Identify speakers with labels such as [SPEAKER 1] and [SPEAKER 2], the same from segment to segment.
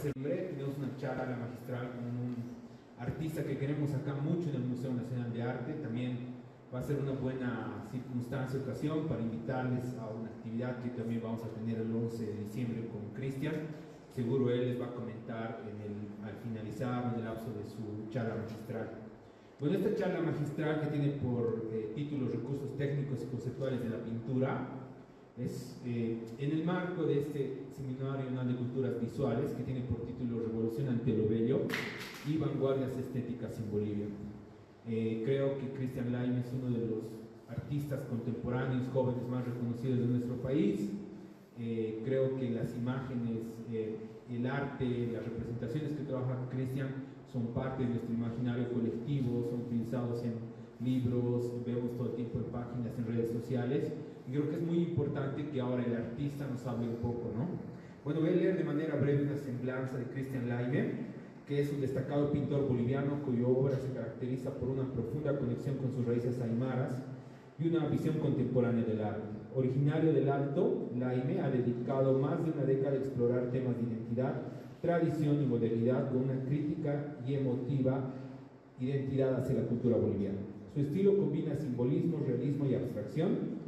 [SPEAKER 1] Tenemos una charla magistral con un artista que queremos acá mucho en el Museo Nacional de Arte. También va a ser una buena circunstancia, ocasión para invitarles a una actividad que también vamos a tener el 11 de diciembre con Cristian. Seguro él les va a comentar al finalizar, en el lapso de su charla magistral. Bueno, esta charla magistral, que tiene por título Recursos técnicos y conceptuales de la pintura, es en el marco de este Seminario Anual de Culturas Visuales, que tiene por título Revolución ante lo Bello y Vanguardias Estéticas en Bolivia. Creo que Cristian Laime es uno de los artistas contemporáneos jóvenes más reconocidos de nuestro país. Creo que las imágenes, el arte, las representaciones que trabaja Cristian son parte de nuestro imaginario colectivo, son utilizados en libros, vemos todo el tiempo en páginas, en redes sociales. Y creo que es muy importante que ahora el artista nos hable un poco, ¿no? Bueno, voy a leer de manera breve una semblanza de Cristian Laime, que es un destacado pintor boliviano cuya obra se caracteriza por una profunda conexión con sus raíces aymaras y una visión contemporánea del arte. Originario del Alto, Laime ha dedicado más de una década a explorar temas de identidad, tradición y modernidad con una crítica y emotiva identidad hacia la cultura boliviana. Su estilo combina simbolismo, realismo y abstracción,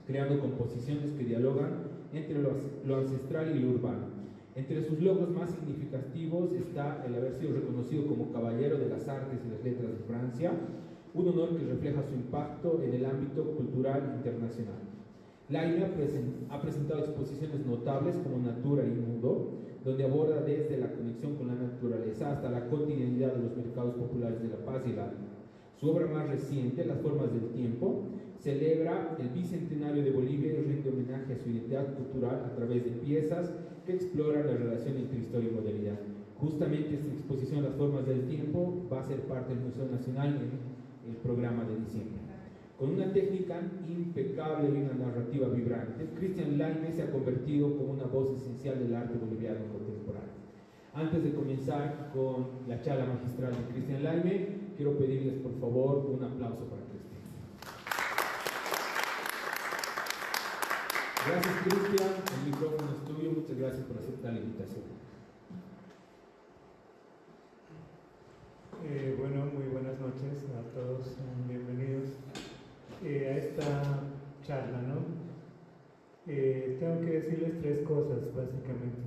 [SPEAKER 1] creando composiciones que dialogan entre lo ancestral y lo urbano. Entre sus logros más significativos está el haber sido reconocido como Caballero de las Artes y las Letras de Francia, un honor que refleja su impacto en el ámbito cultural internacional. Laime ha presentado exposiciones notables como Natura y Mundo, donde aborda desde la conexión con la naturaleza hasta la cotidianidad de los mercados populares de La Paz y el Alto. Su obra más reciente, Las Formas del Tiempo, celebra el bicentenario de Bolivia y rinde homenaje a su identidad cultural a través de piezas que exploran la relación entre historia y modernidad. Justamente esta exposición, Las Formas del Tiempo, va a ser parte del Museo Nacional en el programa de diciembre. Con una técnica impecable y una narrativa vibrante, Cristian Laime se ha convertido como una voz esencial del arte boliviano contemporáneo. Antes de comenzar con la charla magistral de Cristian Laime, quiero pedirles por favor un aplauso para Cristian. Gracias, Cristian, el micrófono es tuyo, muchas gracias por aceptar la invitación.
[SPEAKER 2] Bueno, muy buenas noches a todos, bienvenidos a esta charla, ¿no? Tengo que decirles tres cosas, básicamente.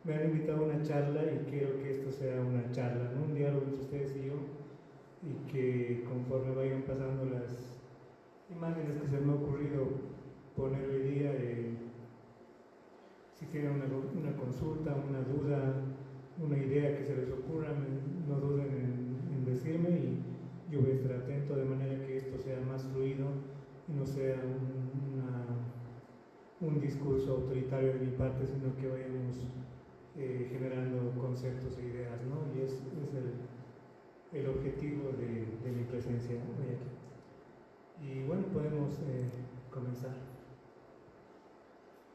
[SPEAKER 2] Me han invitado a una charla y quiero que esto sea una charla, ¿no? Un diálogo entre ustedes y yo, y que conforme vayan pasando las imágenes que se me ha ocurrido poner hoy día, si tienen una consulta, una duda, una idea que se les ocurra, no duden en decirme y yo voy a estar atento de manera que esto sea más fluido y no sea un discurso autoritario de mi parte, sino que vayamos generando conceptos e ideas, ¿no? Y es el objetivo de mi presencia hoy aquí. Y bueno, podemos comenzar.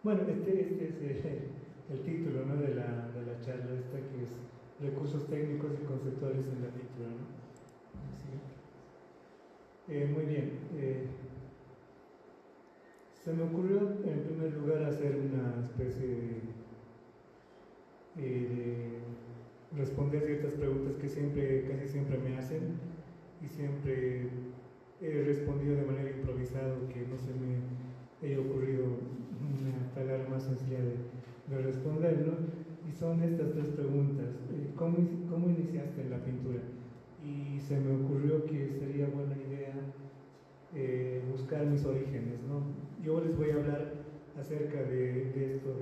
[SPEAKER 2] Bueno, este es el título, ¿no? de la charla esta, que es Recursos técnicos y conceptuales en la pintura, ¿no? Muy bien. Se me ocurrió en primer lugar hacer una especie de responder ciertas preguntas que casi siempre me hacen, y siempre he respondido de manera improvisada, que no se me haya ocurrido una palabra más sencilla de responder, ¿no? Y son estas tres preguntas. ¿Cómo iniciaste en la pintura? Y se me ocurrió que sería buena idea buscar mis orígenes, ¿no? Yo les voy a hablar acerca de esto,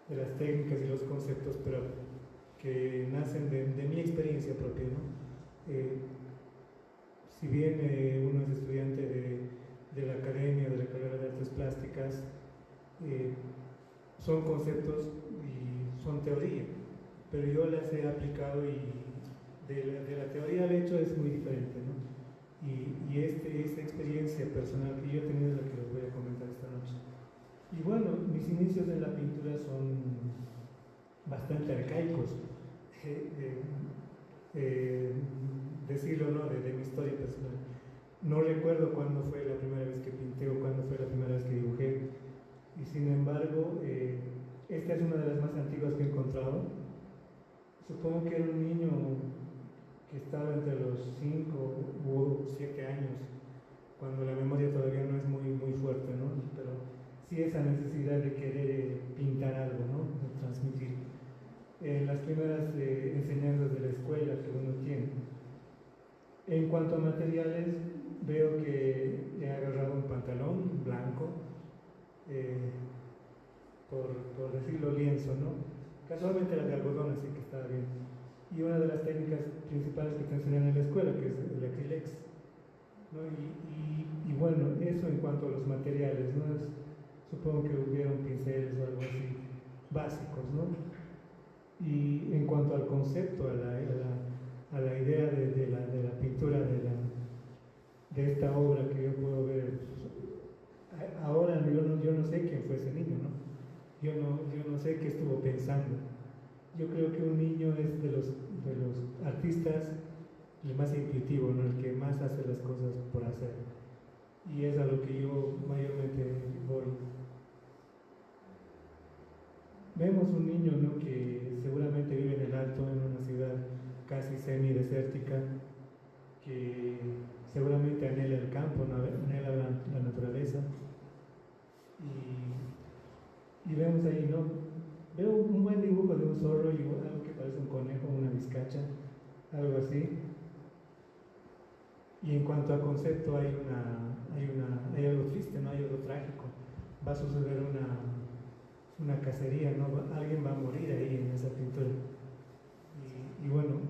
[SPEAKER 2] de las técnicas y los conceptos, pero que nacen de mi experiencia propia, ¿no? Si bien uno es estudiante de la academia, de la carrera de artes plásticas, son conceptos y son teoría, pero yo las he aplicado y de la teoría al hecho es muy diferente, ¿no? Y esta experiencia personal que yo he tenido es la que les voy a comentar esta noche. Y bueno, mis inicios en la pintura son bastante arcaicos, decirlo, ¿no? De mi historia personal. No recuerdo cuándo fue la primera vez que pinté o cuándo fue la primera vez que dibujé, y sin embargo esta es una de las más antiguas que he encontrado, Supongo que era un niño que estaba entre los 5 u 7 años, cuando la memoria todavía no es muy fuerte, ¿no? Pero sí esa necesidad de querer pintar algo, ¿no? De transmitir. En las primeras enseñanzas de la escuela que uno tiene. En cuanto a materiales, veo que he agarrado un pantalón blanco, por decirlo lienzo, ¿no? Casualmente era de algodón, así que estaba bien. Y una de las técnicas principales que te enseñan en la escuela, que es el acrylex, ¿no? Y bueno, eso en cuanto a los materiales, ¿no? Supongo que hubieron pinceles o algo así, básicos, ¿no? Y en cuanto al concepto, a la idea de la pintura de esta obra que yo puedo ver, ahora yo no sé quién fue ese niño, ¿no? Yo no sé qué estuvo pensando. Yo creo que un niño es de los artistas el más intuitivo, ¿no? El que más hace las cosas por hacer. Y es a lo que yo mayormente voy. Vemos un niño, ¿no? Que seguramente vive en el Alto, en una ciudad casi semidesértica, que seguramente anhela el campo, ¿no? Anhela la naturaleza. Y vemos ahí, ¿no? Veo un buen dibujo de un zorro y algo que parece un conejo, una vizcacha, algo así. Y en cuanto a concepto hay algo triste, ¿no? Hay algo trágico. Va a suceder una cacería, ¿no? Alguien va a morir ahí en esa pintura. Y bueno,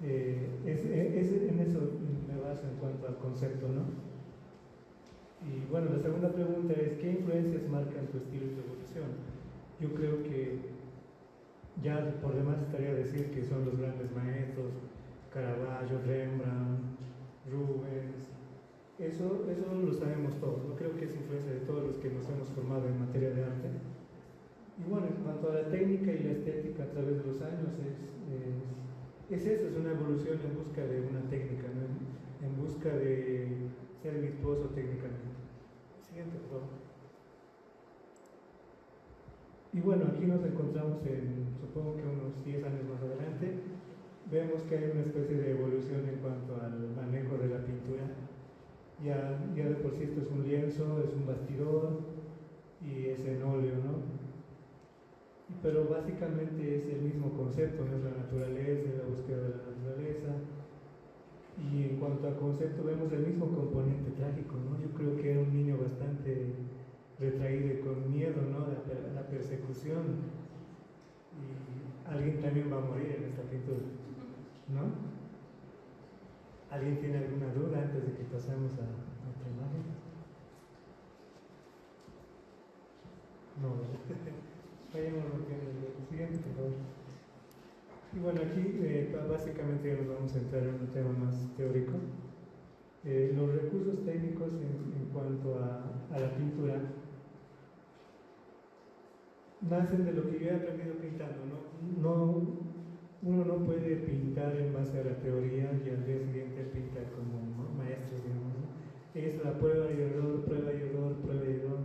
[SPEAKER 2] en eso me baso en cuanto al concepto, ¿no? Y bueno, la segunda pregunta es, ¿qué influencias marcan tu estilo y tu evolución? Yo creo que ya por demás estaría decir que son los grandes maestros, Caravaggio, Rembrandt, Rubens. Eso lo sabemos todos, ¿no? Creo que es influencia de todos los que nos hemos formado en materia de arte. Y bueno, en cuanto a la técnica y la estética a través de los años, es eso, es una evolución en busca de una técnica, ¿no? En busca de ser virtuoso técnicamente. Siguiente, por favor. Y bueno, aquí nos encontramos supongo que unos 10 años más adelante. Vemos que hay una especie de evolución en cuanto al manejo de la pintura. Ya de por sí esto es un lienzo, es un bastidor y es en óleo, ¿no? Pero básicamente es el mismo concepto, ¿no? Es la naturaleza, la búsqueda de la naturaleza. Y en cuanto a concepto vemos el mismo componente trágico, ¿no? Yo creo que era un niño bastante retraído y con miedo, ¿no? La persecución. Y alguien también va a morir en esta pintura, ¿no? ¿Alguien tiene alguna duda antes de que pasemos a otra imagen? No, vayamos rompiendo el siguiente, por favor. Y bueno, aquí básicamente ya nos vamos a entrar en un tema más teórico. Los recursos técnicos en cuanto a la pintura nacen de lo que yo he aprendido pintando, ¿no? Uno no puede pintar en base a la teoría y al día siguiente pinta como maestros, digamos, ¿no? Es la prueba y error, prueba y error, prueba y error.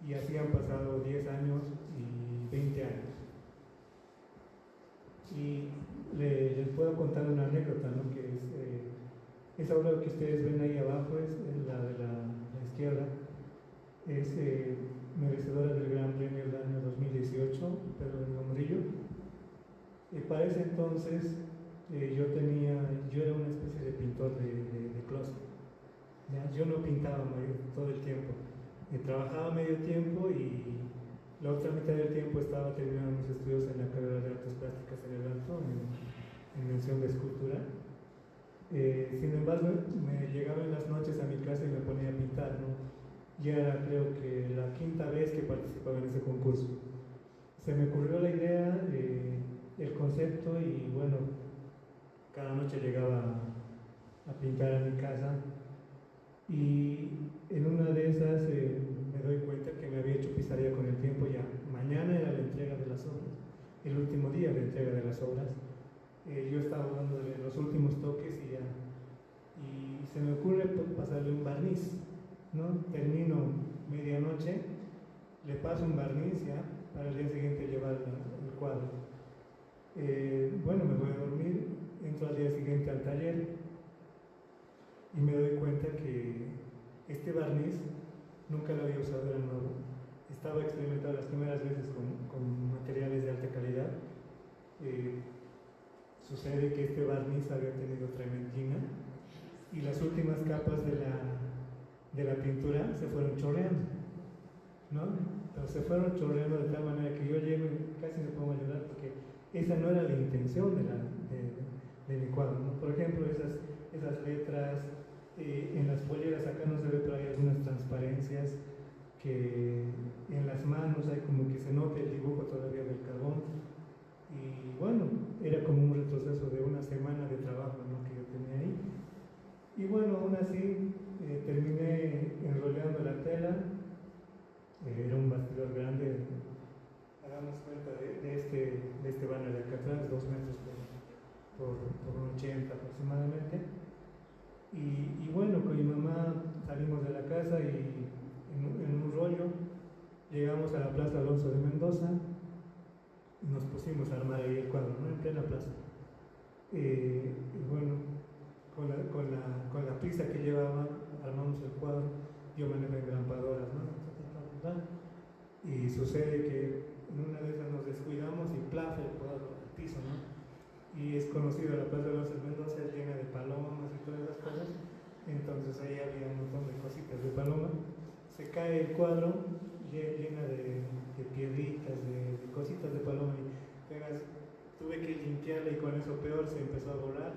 [SPEAKER 2] Y así han pasado 10 años y 20 años. Y les puedo contar una anécdota, ¿no? Que esa obra que ustedes ven ahí abajo es la de la izquierda, es merecedora del Gran Premio del año 2018, Pedro de Murillo. Para ese entonces yo era una especie de pintor de closet, ¿ya? Yo no pintaba todo el tiempo, trabajaba medio tiempo y la otra mitad del tiempo estaba terminando mis estudios en la carrera de Artes Plásticas en el Alto, en mención de escultura. Sin embargo, me llegaba en las noches a mi casa y me ponía a pintar, ¿no? Ya era, creo que la quinta vez que participaba en ese concurso. Se me ocurrió la idea, el concepto, y bueno, cada noche llegaba a pintar a mi casa y en una de esas me doy cuenta que me había hecho pizarría con el tiempo. Ya mañana era la entrega de las obras, el último día de entrega de las obras. Yo estaba dando los últimos toques y se me ocurre pasarle un barniz, ¿no? Termino medianoche, le paso un barniz ya para el día siguiente llevar el cuadro. Bueno, me voy a dormir, entro al día siguiente al taller y me doy cuenta que este barniz nunca lo había usado, era nuevo. Estaba experimentando las primeras veces con materiales de alta calidad. Sucede que este barniz había tenido trementina y las últimas capas de la pintura se fueron chorreando, ¿no? Entonces se fueron chorreando de tal manera que yo llego y casi me pongo a llorar porque esa no era la intención de mi cuadro, ¿no? Por ejemplo, esas letras, en las polleras acá no se ve, pero hay algunas transparencias que en las manos hay como que se nota el dibujo todavía del carbón. Y bueno, era como un retroceso de una semana de trabajo, ¿no?, que yo tenía ahí. Y bueno, aún así terminé enrollando la tela. Era un bastidor grande, hagamos cuenta de este banner de acá atrás, 2 metros por 1,80 aproximadamente. Y bueno, con mi mamá salimos de la casa y en un rollo llegamos a la Plaza Alonso de Mendoza y nos pusimos a armar ahí el cuadro, ¿no?, en plena plaza. Y bueno, con la prisa que llevaba, armamos el cuadro. Yo manejo engrampadoras, ¿no? Y sucede que en una de esas nos descuidamos y plaf, el cuadro al piso, ¿no? Y es conocido, la Plaza de los Mendoza es llena de palomas y todas esas cosas. Entonces ahí había un montón de cositas de paloma. Se cae el cuadro llena de piedritas, de cositas de paloma. Y tuve que limpiarla y con eso peor se empezó a borrar.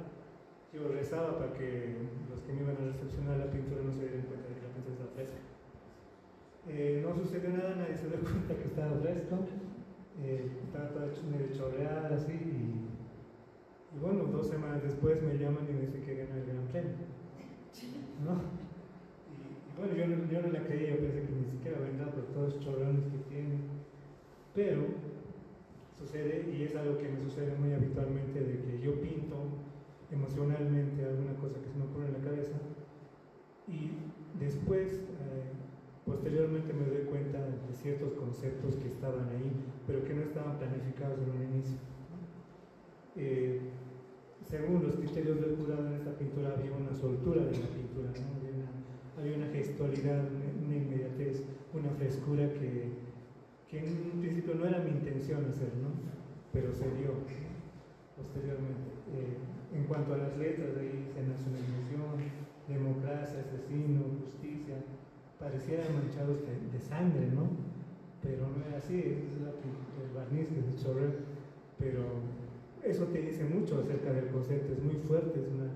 [SPEAKER 2] Yo rezaba para que los que me iban a recepcionar la pintura no se dieran cuenta de que la pintura estaba fresca. No sucedió nada, nadie se dio cuenta que estaba fresco. Estaba todo medio chorreada así. Y bueno, 2 semanas después me llaman y me dicen que gané el Gran Premio, ¿no? Y bueno, yo no la creía, yo pensé que ni siquiera vendrá por todos los chorrones que tiene. Pero sucede, y es algo que me sucede muy habitualmente, de que yo pinto emocionalmente alguna cosa que se me ocurre en la cabeza y después, posteriormente me doy cuenta de ciertos conceptos que estaban ahí, pero que no estaban planificados en un inicio. Según los criterios del jurado, en esta pintura había una soltura de la pintura, ¿no? Había una gestualidad, una inmediatez, una frescura que en un principio no era mi intención hacer, ¿no?, pero se dio posteriormente. En cuanto a las letras, ahí dice nacionalización, democracia, asesino, justicia, parecieran manchados de sangre, ¿no? Pero no era así, es el barniz que se chorrea, pero eso te dice mucho acerca del concepto, es muy fuerte, es una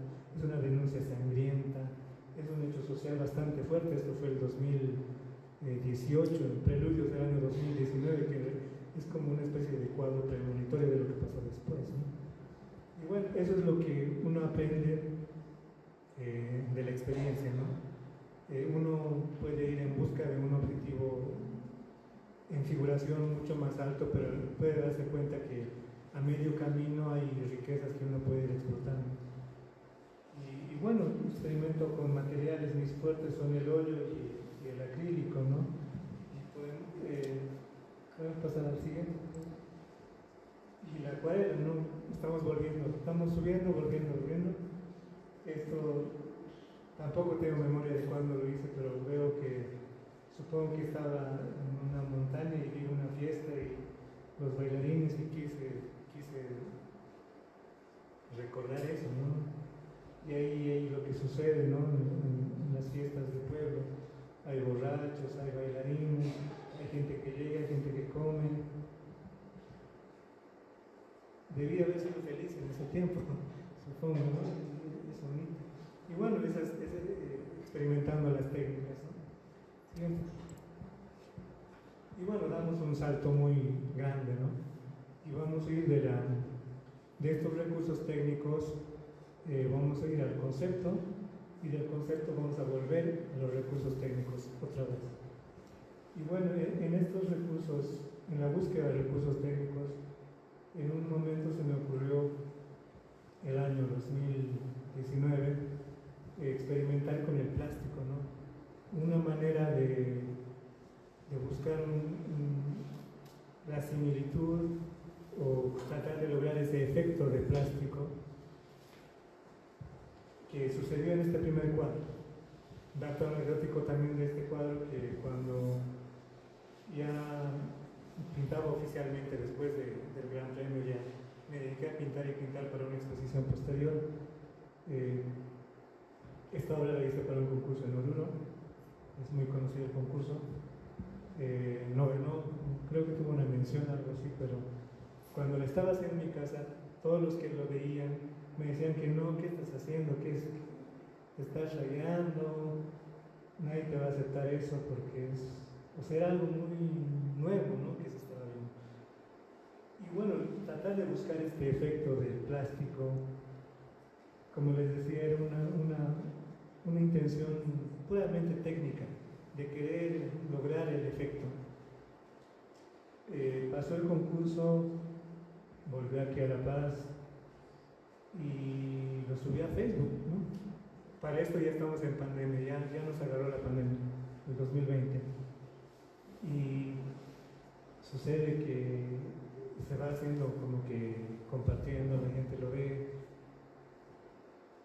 [SPEAKER 2] denuncia sangrienta, es un hecho social bastante fuerte. Esto fue el 2018, en preludios del año 2019, que es como una especie de cuadro premonitorio de lo que pasó después, ¿no? Y bueno, eso es lo que uno aprende de la experiencia, ¿no? Uno puede ir en busca de un objetivo en figuración mucho más alto, pero puede darse cuenta que a medio camino hay riquezas que uno puede ir explotando. Y bueno, experimento con materiales, mis fuertes son el óleo y el acrílico, ¿no? Y podemos pasar al siguiente. Y la acuarela, ¿no? Estamos subiendo, volviendo. Esto tampoco tengo memoria de cuándo lo hice, pero veo que supongo que estaba en una montaña y vi una fiesta y los bailarines y quise recordar eso, ¿no? Y ahí lo que sucede, ¿no?, en las fiestas de pueblo. Hay borrachos, hay bailarines, hay gente que llega, hay gente que come. Debí haber sido feliz en ese tiempo, supongo, ¿no? Es bonito. Y bueno, experimentando las técnicas, ¿no? Siguiente. Y bueno, damos un salto muy grande, ¿no? Y vamos a ir de estos recursos técnicos, vamos a ir al concepto, y del concepto vamos a volver a los recursos técnicos otra vez. Y bueno, en estos recursos, en la búsqueda de recursos técnicos, en un momento se me ocurrió, el año 2019, experimentar con el plástico, ¿no? Una manera de buscar la similitud, o tratar de lograr ese efecto de plástico que sucedió en este primer cuadro. Dato anecdótico también de este cuadro, que cuando ya pintaba oficialmente después del Gran Premio, ya me dediqué a pintar y pintar para una exposición posterior. Esta obra la hice para un concurso en Oruro, es muy conocido el concurso. No ganó, creo que tuvo una mención, algo así, pero cuando la estaba haciendo en mi casa, todos los que lo veían me decían que no, ¿qué estás haciendo? ¿Qué es? ¿Te estás rayando? Nadie te va a aceptar eso porque es, o sea, era algo muy nuevo, ¿no?, que se estaba viendo. Y bueno, tratar de buscar este efecto del plástico, como les decía, era una intención puramente técnica, de querer lograr el efecto. Pasó el concurso, volví aquí a La Paz y lo subí a Facebook, ¿no? Para esto ya estamos en pandemia, ya nos agarró la pandemia, el 2020. Y sucede que se va haciendo como que compartiendo, la gente lo ve,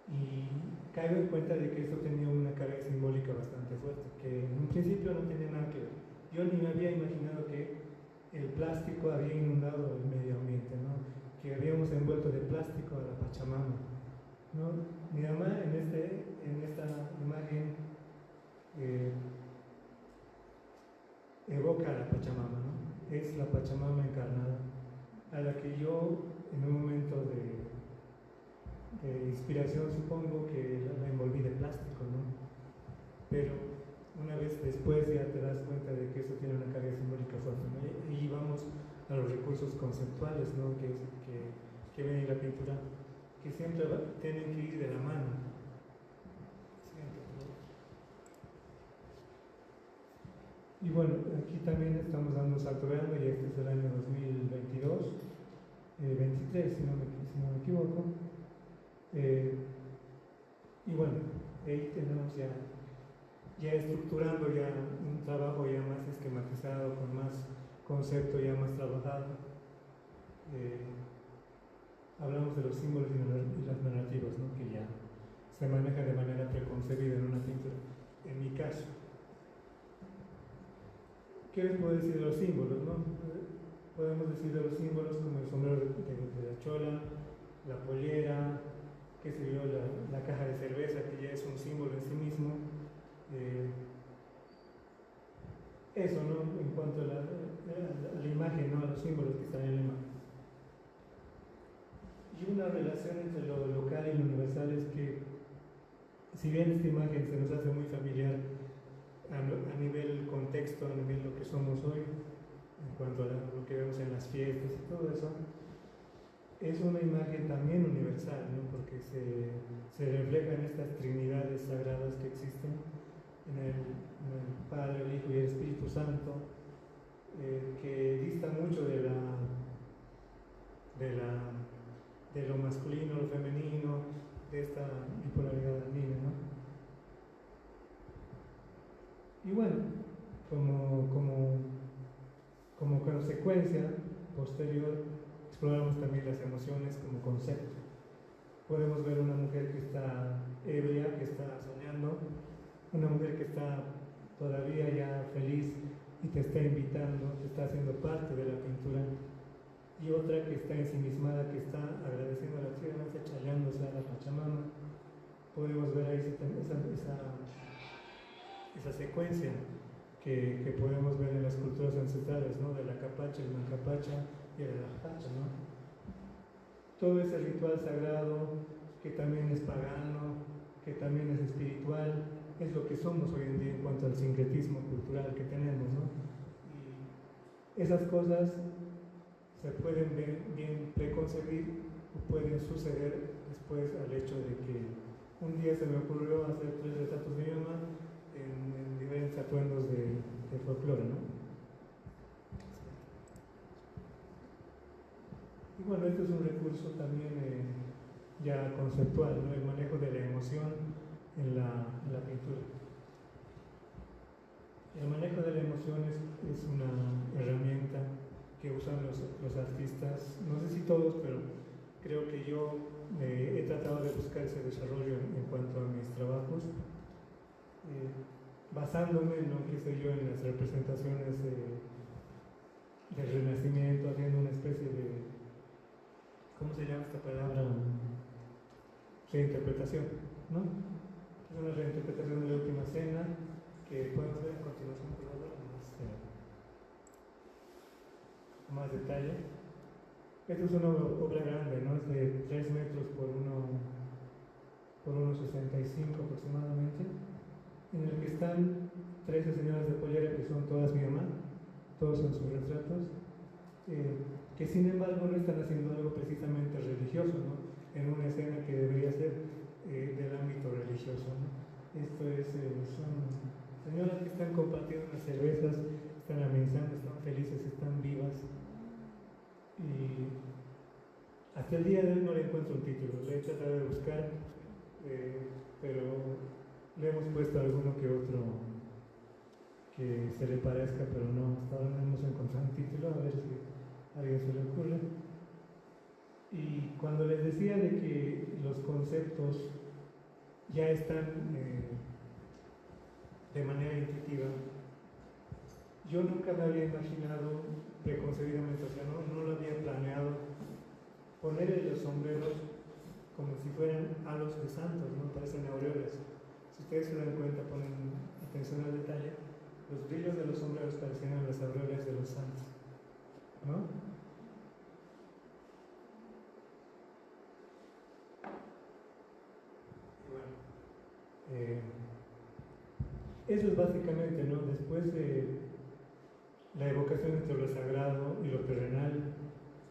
[SPEAKER 2] y caigo en cuenta de que esto tenía una carga simbólica bastante fuerte, que en un principio no tenía nada que ver. Yo ni me había imaginado que el plástico había inundado el medio ambiente, ¿no?, que habíamos envuelto de plástico a la Pachamama, ¿no? Mi mamá en esta imagen evoca a la Pachamama, ¿no? Es la Pachamama encarnada, a la que yo en un momento de inspiración supongo que la envolví de plástico, ¿no? Pero una vez después ya te das cuenta de que eso tiene una carga simbólica fuerte, ¿no? Y vamos a los recursos conceptuales, ¿no?, que ven en la pintura, que siempre tienen que ir de la mano. Y bueno, aquí también estamos dando un salto grande, y este es el año 2022, 23 si no me equivoco. Y bueno, ahí tenemos ya estructurando ya un trabajo ya más esquematizado, con más concepto ya más trabajado. Hablamos de los símbolos y las narrativas, ¿no?, que ya se manejan de manera preconcebida en una pintura. En mi caso, ¿qué les puedo decir de los símbolos, no? Podemos decir de los símbolos como el sombrero de la chola, la pollera, qué sé yo, la caja de cerveza, que ya es un símbolo en sí mismo. Eso, ¿no?, en cuanto a la imagen, ¿no?, a los símbolos que están en la imagen. Y una relación entre lo local y lo universal es que, si bien esta imagen se nos hace muy familiar a nivel contexto, a nivel lo que somos hoy, en cuanto a lo que vemos en las fiestas y todo eso, es una imagen también universal, ¿no?, porque se reflejan estas trinidades sagradas que existen en el Padre, el Hijo y el Espíritu Santo, que dista mucho de lo masculino, lo femenino, de esta bipolaridad andina, ¿no? Y bueno, como consecuencia posterior, exploramos también las emociones como concepto. Podemos ver una mujer que está ebria, que está soñando, una mujer que está todavía ya feliz y te está invitando, te está haciendo parte de la pintura, y otra que está ensimismada, que está agradeciendo a la tierra, está chayándose a la Pachamama. Podemos ver ahí esa secuencia que podemos ver en las culturas ancestrales, ¿no?, de la capacha, el macapacha y el ajpacha, ¿no? Todo ese ritual sagrado, que también es pagano, que también es espiritual, es lo que somos hoy en día en cuanto al sincretismo cultural que tenemos, ¿no? Y esas cosas se pueden bien preconcebir o pueden suceder después al hecho de que un día se me ocurrió hacer 3 retratos de mi mamá en diferentes atuendos de folclore, ¿no? Y bueno, este es un recurso también ya conceptual, ¿no?, el manejo de la emoción en la pintura. El manejo de la emoción es una herramienta que usan los artistas, no sé si todos, pero creo que yo he tratado de buscar ese desarrollo en cuanto a mis trabajos, basándome, no qué sé yo, en las representaciones del Renacimiento, haciendo una especie de, ¿cómo se llama esta palabra? Reinterpretación, ¿no? Es una reinterpretación de la Última Cena que podemos ver a continuación, por favor, más detalle. Esta es una obra grande, ¿no? Es de 3 metros por 1,65 aproximadamente, en el que están 13 señoras de pollera que son todas mi mamá, todos son sus retratos, que sin embargo no están haciendo algo precisamente religioso, ¿no? En una escena que debería ser del ámbito religioso, ¿no? Esto es, son señoras que están compartiendo unas cervezas, están amenizando, están felices, están vivas. Y hasta el día de hoy no le encuentro un título, le he tratado de buscar, pero le hemos puesto alguno que otro que se le parezca, pero no, hasta ahora no hemos encontrado un título, a ver si a alguien se le ocurre. Y cuando les decía de que los conceptos ya están de manera intuitiva, yo nunca me había imaginado preconcebidamente, o sea, no lo había planeado, ponerle los sombreros como si fueran halos de santos, ¿no? Parecen aureolas. Si ustedes se dan cuenta, ponen atención al detalle, los brillos de los sombreros parecían las aureolas de los santos, ¿no? Eso es básicamente, ¿no? Después de la evocación entre lo sagrado y lo terrenal,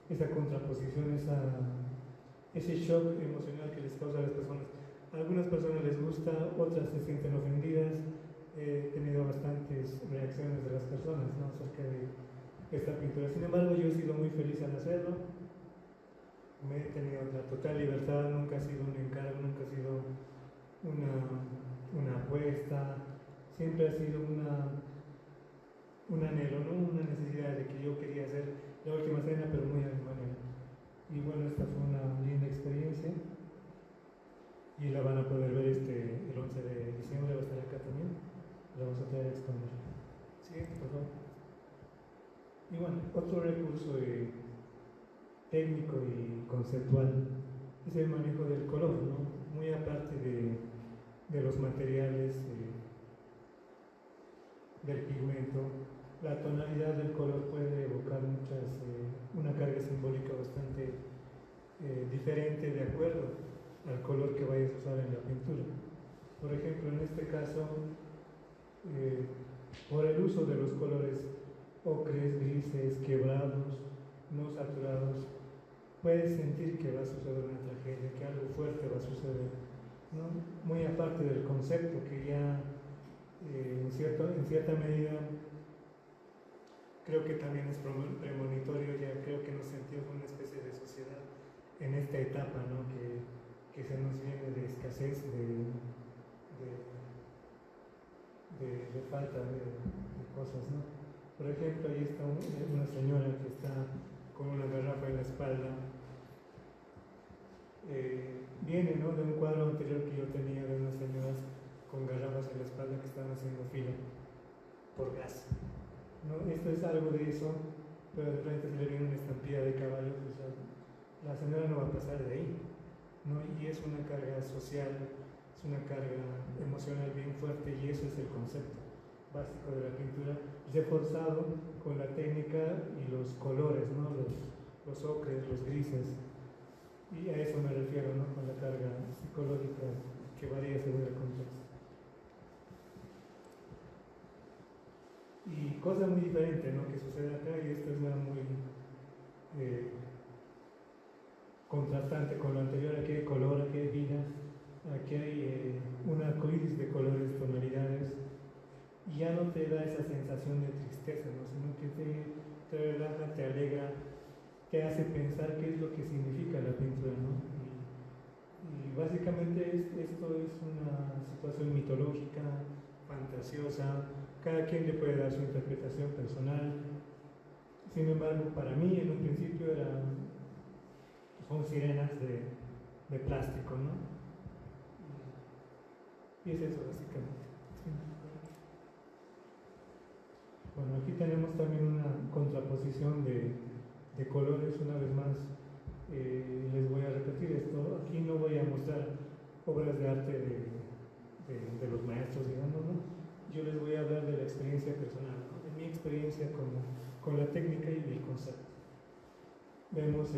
[SPEAKER 2] esa contraposición, ese shock emocional que les causa a las personas. A algunas personas les gusta, otras se sienten ofendidas. He tenido bastantes reacciones de las personas, ¿no? Acerca de esta pintura. Sin embargo, yo he sido muy feliz al hacerlo. Me he tenido la total libertad, nunca ha sido un encargo, nunca ha sido una apuesta, siempre ha sido un anhelo, ¿no? Una necesidad de que yo quería hacer la Última Cena, pero muy a mi manera. Y bueno, esta fue una linda experiencia y la van a poder ver el 11 de diciembre, va a estar acá también, la vamos a traer a exponer. Siguiente, por favor. Y bueno, otro recurso técnico y conceptual es el manejo del color, ¿no? Muy aparte de los materiales, del pigmento, la tonalidad del color puede evocar una carga simbólica bastante diferente de acuerdo al color que vayas a usar en la pintura. Por ejemplo, en este caso, por el uso de los colores ocres, grises, quebrados, no saturados, puedes sentir que va a suceder una tragedia, que algo fuerte va a suceder, ¿no? Muy aparte del concepto que ya en cierta medida creo que también es premonitorio, ya creo que nos sentimos una especie de sociedad en esta etapa, ¿no? que se nos viene de escasez, de falta de cosas, ¿no? Por ejemplo, ahí está una señora que está con una garrafa en la espalda. Viene, ¿no?, de un cuadro anterior que yo tenía de unas señoras con garrafas en la espalda que están haciendo fila por gas, ¿no? Esto es algo de eso, pero de repente se le viene una estampilla de caballos, o sea, la señora no va a pasar de ahí, ¿no? Y es una carga social, es una carga emocional bien fuerte, y eso es el concepto básico de la pintura, reforzado con la técnica y los colores, ¿no? Los ocres, los grises, y a eso me refiero, ¿no?, con la carga psicológica que varía según el contexto. Y cosa muy diferente, ¿no?, que sucede acá, y esto es muy contrastante con lo anterior. Aquí hay color, aquí hay vida, aquí hay un arcoíris de colores, tonalidades, y ya no te da esa sensación de tristeza, ¿no?, sino que te relaja, te alegra, te hace pensar qué es lo que significa la pintura, ¿no? Y básicamente esto es una situación mitológica, fantasiosa. Cada quien le puede dar su interpretación personal. Sin embargo, para mí en un principio son sirenas de plástico, ¿no? Y es eso básicamente. Sí. Bueno, aquí tenemos también una contraposición de colores, una vez más. Les voy a repetir esto. Aquí no voy a mostrar obras de arte de los maestros, digamos, ¿no? Yo les voy a hablar de la experiencia personal, ¿no? De mi experiencia con la técnica y el concepto. Vemos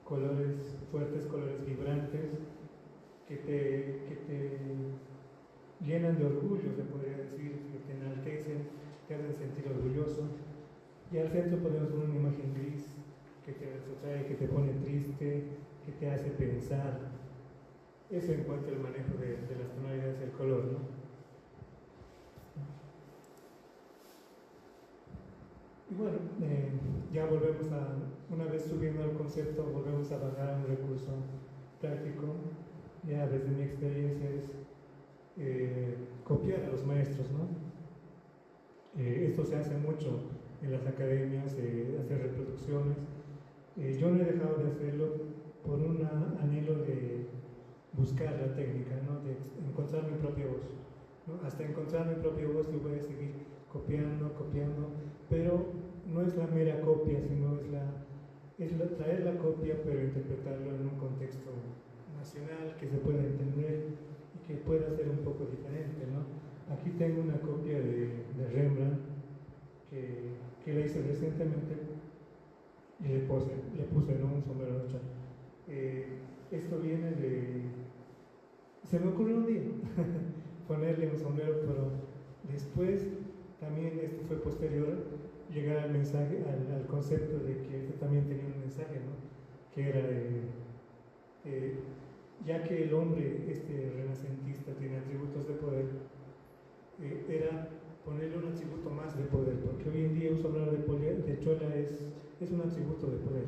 [SPEAKER 2] colores fuertes, colores vibrantes, que te llenan de orgullo, se podría decir, que te enaltecen, te hacen sentir orgulloso. Y al centro ponemos una imagen gris que te retrotrae, que te pone triste, que te hace pensar. Eso en cuanto al manejo de las tonalidades del color, ¿no? Y bueno, ya volvemos una vez subiendo al concepto, volvemos a bajar a un recurso práctico. Ya desde mi experiencia es copiar a los maestros, ¿no? Esto se hace mucho en las academias, hacer reproducciones. Yo no he dejado de hacerlo por un anhelo de buscar la técnica, ¿no? De encontrar mi propia voz, ¿no? Hasta encontrar mi propia voz yo voy a seguir copiando, pero no es la mera copia, sino es traer la copia, pero interpretarlo en un contexto nacional que se pueda entender y que pueda ser un poco diferente, ¿no? Aquí tengo una copia de Rembrandt que la hice recientemente y le puse, ¿no? Un sombrero de Chola. Esto viene se me ocurrió un día ponerle un sombrero, pero después también esto fue posterior llegar al mensaje, al concepto de que esto también tenía un mensaje, ¿no? Que era ya que el hombre renacentista tiene atributos de poder, era ponerle un atributo más de poder, porque hoy en día un sombrero de Chola es un atributo de poder,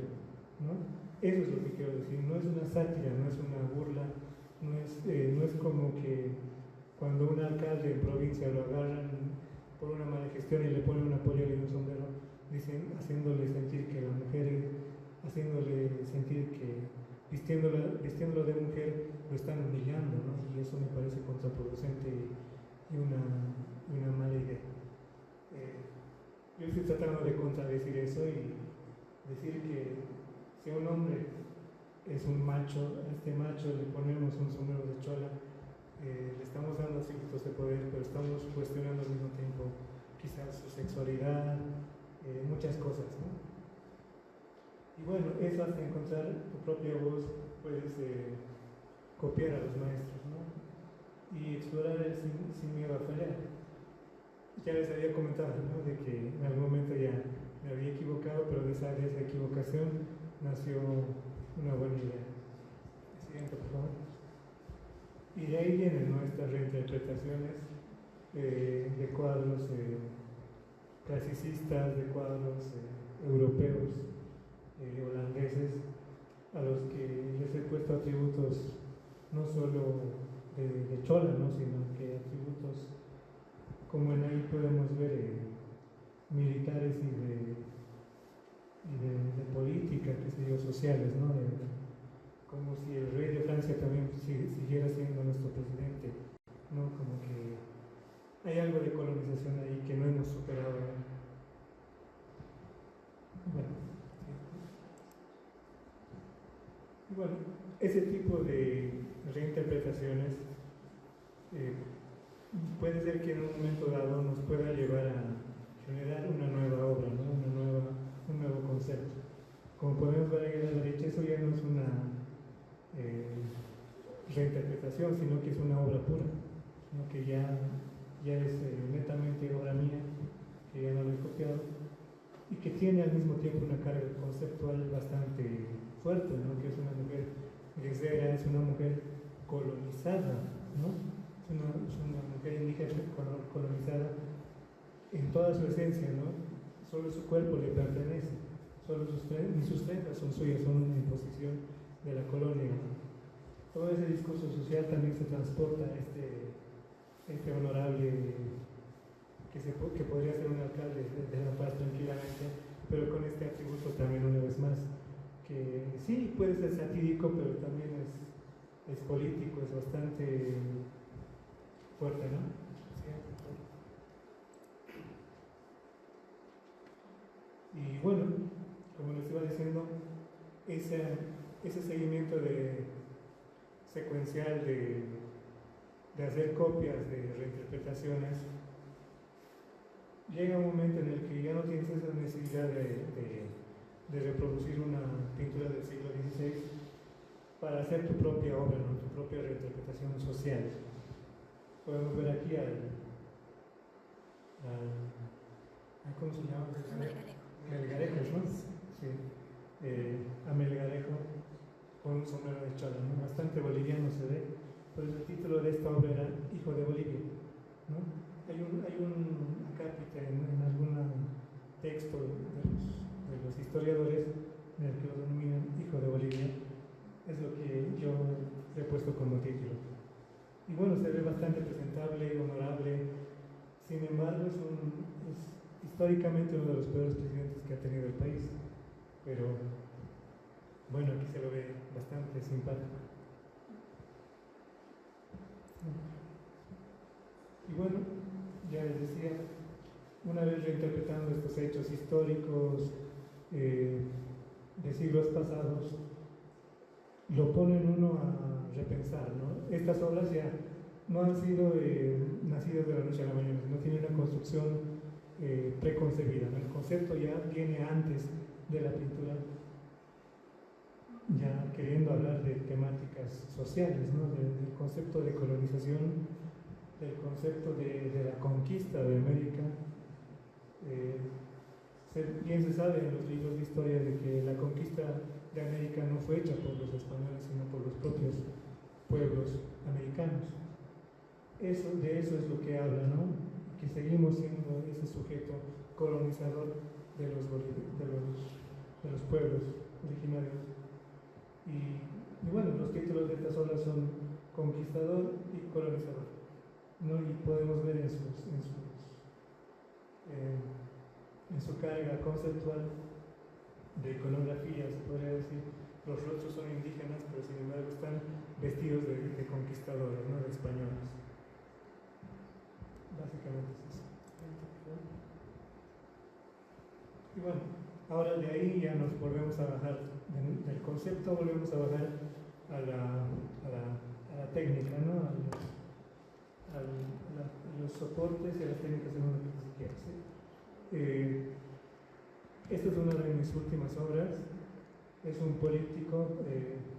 [SPEAKER 2] ¿no? Eso es lo que quiero decir, no es una sátira, no es una burla, no es como que cuando un alcalde en provincia lo agarran por una mala gestión y le ponen una polera y un sombrero, dicen, haciéndole sentir que la mujer, haciéndole sentir que vistiéndolo de mujer lo están humillando, ¿no? Y eso me parece contraproducente y una mala idea. Yo estoy tratando de contradecir eso y decir que si un hombre es un macho, a este macho le ponemos un sombrero de Chola, le estamos dando atributos de poder, pero estamos cuestionando al mismo tiempo quizás su sexualidad, muchas cosas, ¿no? Y bueno, eso hasta encontrar tu propia voz puedes copiar a los maestros, ¿no? Y explorar sin miedo a fallar. Ya les había comentado, ¿no? De que en algún momento ya me había equivocado, pero de esa equivocación nació una buena idea. Siguiente, por favor. Y de ahí vienen nuestras reinterpretaciones de cuadros clasicistas, de cuadros europeos, holandeses, a los que les he puesto atributos no solo de Chola, ¿no? Sino que atributos, como en ahí podemos ver, militares y de política, qué sé yo, sociales, ¿no? Como si el rey de Francia también siguiera siendo nuestro presidente, ¿no? Como que hay algo de colonización ahí que no hemos superado, ¿no? Bueno, ese tipo de reinterpretaciones puede ser que en un momento dado nos pueda llevar a generar una nueva obra, ¿no? Un nuevo concepto. Como podemos ver ahí a la derecha, eso ya no es una reinterpretación, sino que es una obra pura, ¿no? Que ya es netamente obra mía, que ya no lo he copiado, y que tiene al mismo tiempo una carga conceptual bastante fuerte, ¿no? Que es una mujer guerrera, es una mujer colonizada, ¿no? Es una mujer indígena colonizada en toda su esencia, ¿no? Solo su cuerpo le pertenece, ni sus prendas son suyas, son una imposición de la colonia, ¿no? Todo ese discurso social también se transporta a este honorable que podría ser un alcalde de La Paz tranquilamente, es satírico, pero también es político, es bastante fuerte, ¿no? Sí. Y bueno, como les iba diciendo, ese seguimiento secuencial de hacer copias de reinterpretaciones, llega un momento en el que ya no tienes esa necesidad de reproducir una pintura del siglo XVI para hacer tu propia obra, ¿no? Tu propia reinterpretación social. Podemos ver aquí ¿cómo se llama? Melgarejo, ¿no? Sí. A Melgarejo con un sombrero de chola, ¿no? Bastante boliviano se ve, pero el título de esta obra era Hijo de Bolivia, ¿no? Hay un acápite en algún texto de los historiadores en el que lo denominan Hijo de Bolivia. Es lo que yo le he puesto como título. Y bueno, se ve bastante presentable, honorable. Sin embargo, es históricamente uno de los peores presidentes que ha tenido el país. Pero bueno, aquí se lo ve bastante simpático. Y bueno, ya les decía, una vez reinterpretando estos hechos históricos de siglos pasados, lo ponen uno a repensar, ¿no? Estas obras ya no han sido nacidas de la noche a la mañana, sino tienen una construcción preconcebida, ¿no? El concepto ya viene antes de la pintura, ya queriendo hablar de temáticas sociales, ¿no? Del concepto de colonización, del concepto de la conquista de América. Bien se sabe en los libros de historia de que la conquista de América no fue hecha por los españoles, sino por los propios pueblos americanos. De eso es lo que habla, ¿no? Que seguimos siendo ese sujeto colonizador de los pueblos originarios. Y bueno, los títulos de estas obras son Conquistador y Colonizador, ¿no? Y podemos ver en su carga conceptual de iconografía, se podría decir, los rostros son indígenas, pero sin embargo están vestidos de conquistadores, ¿no? De españoles. Básicamente es eso. Y bueno, ahora de ahí ya nos volvemos a bajar del concepto, volvemos a bajar a la técnica, ¿no? A los soportes y a las técnicas en una que se quiera, ¿sí? Esta es una de mis últimas obras. Es un político,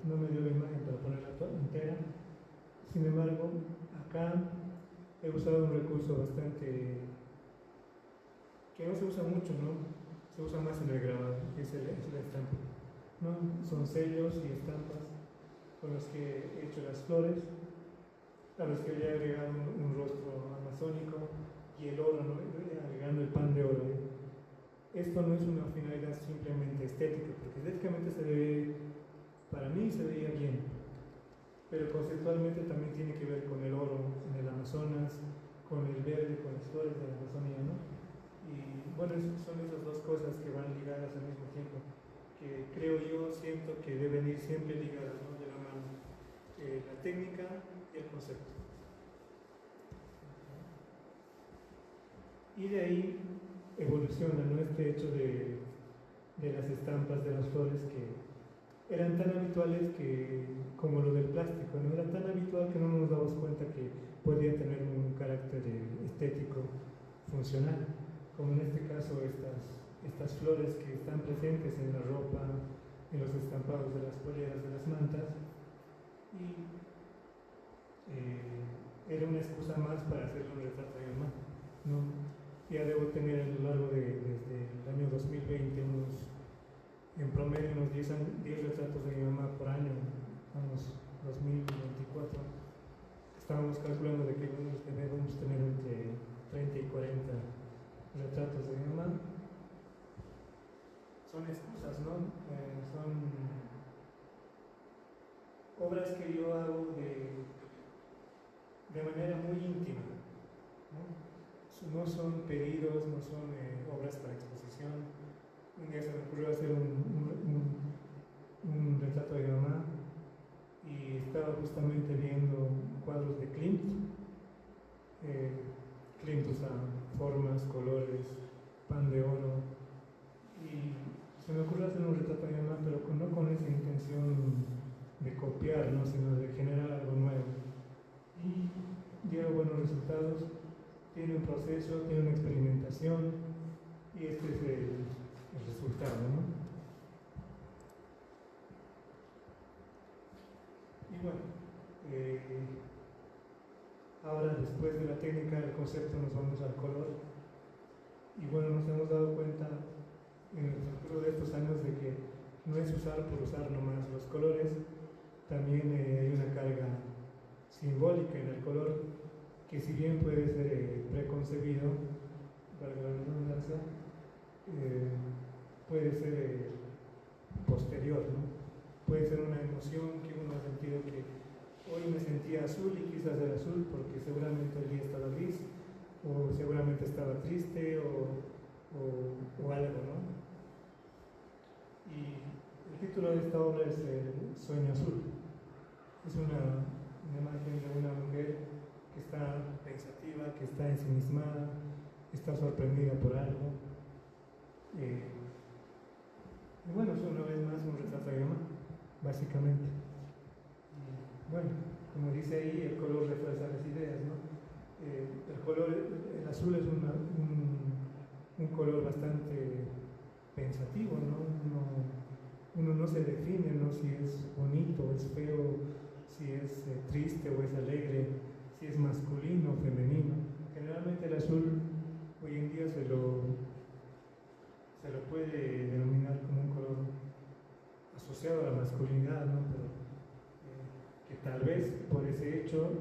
[SPEAKER 2] no me dio la imagen para ponerla entera. Sin embargo, acá he usado un recurso bastante que no se usa mucho, ¿no? Se usa más en el grabado, que es la estampa, ¿no? Son sellos y estampas con los que he hecho las flores, a los que le he agregado un rostro amazónico y el oro, ¿no? Agregando el pan de oro. Esto no es una finalidad simplemente estética, porque estéticamente para mí se veía bien, pero conceptualmente también tiene que ver con el oro en el Amazonas, con el verde, con las flores de la Amazonía, ¿no? Y bueno, son esas dos cosas que van ligadas al mismo tiempo, que creo yo, siento que deben ir siempre ligadas, ¿no? De la mano, la técnica y el concepto. Y de ahí evoluciona, ¿no? Este hecho de las estampas de las flores que eran tan habituales como lo del plástico, ¿no? Era tan habitual que no nos damos cuenta que podía tener un carácter estético funcional, como en este caso estas flores que están presentes en la ropa, en los estampados de las poleras, de las mantas, y era una excusa más para hacerle un retrato a mi mamá, ¿no? Ya debo tener a lo largo desde el año 2020 en promedio unos 10 retratos de mi mamá por año. Estamos 2024. Estábamos calculando de que debemos tener entre 30 y 40 retratos de mi mamá. Son excusas, ¿no? Son obras que yo hago de manera muy íntima, ¿no? No son pedidos, no son obras para exposición. Un día se me ocurrió hacer un retrato de mi mamá justamente viendo cuadros de Klimt. Klimt usa formas, colores, pan de oro, y se me ocurrió hacer un retrato de mi mamá, pero no con esa intención de copiar, ¿no? Sino de generar algo nuevo. Y dio buenos resultados, tiene un proceso, tiene una experimentación, y este es el resultado, ¿no? Y bueno, ahora después de la técnica del concepto nos vamos al color, y bueno, nos hemos dado cuenta en el transcurso de estos años de que no es usar por usar nomás los colores, también hay una carga simbólica en el color, que si bien puede ser preconcebido, valga la redundancia, puede ser posterior, ¿no? Puede ser una emoción que uno ha sentido que hoy me sentía azul y quise hacer azul porque seguramente el día estaba gris, o seguramente estaba triste, o algo, ¿no? Y el título de esta obra es El sueño azul. Es una imagen de una mujer que está pensativa, que está ensimismada, está sorprendida por algo. Y bueno, es una vez más un retrato de mamá, básicamente. Y bueno, como dice ahí, el color refuerza las ideas, ¿no? El azul es un color bastante pensativo, ¿no? Uno no se define, ¿no? Si es bonito o es feo, si es triste o es alegre, si es masculino o femenino. Generalmente el azul hoy en día se lo puede denominar como un color asociado a la masculinidad, ¿no? Pero que tal vez por ese hecho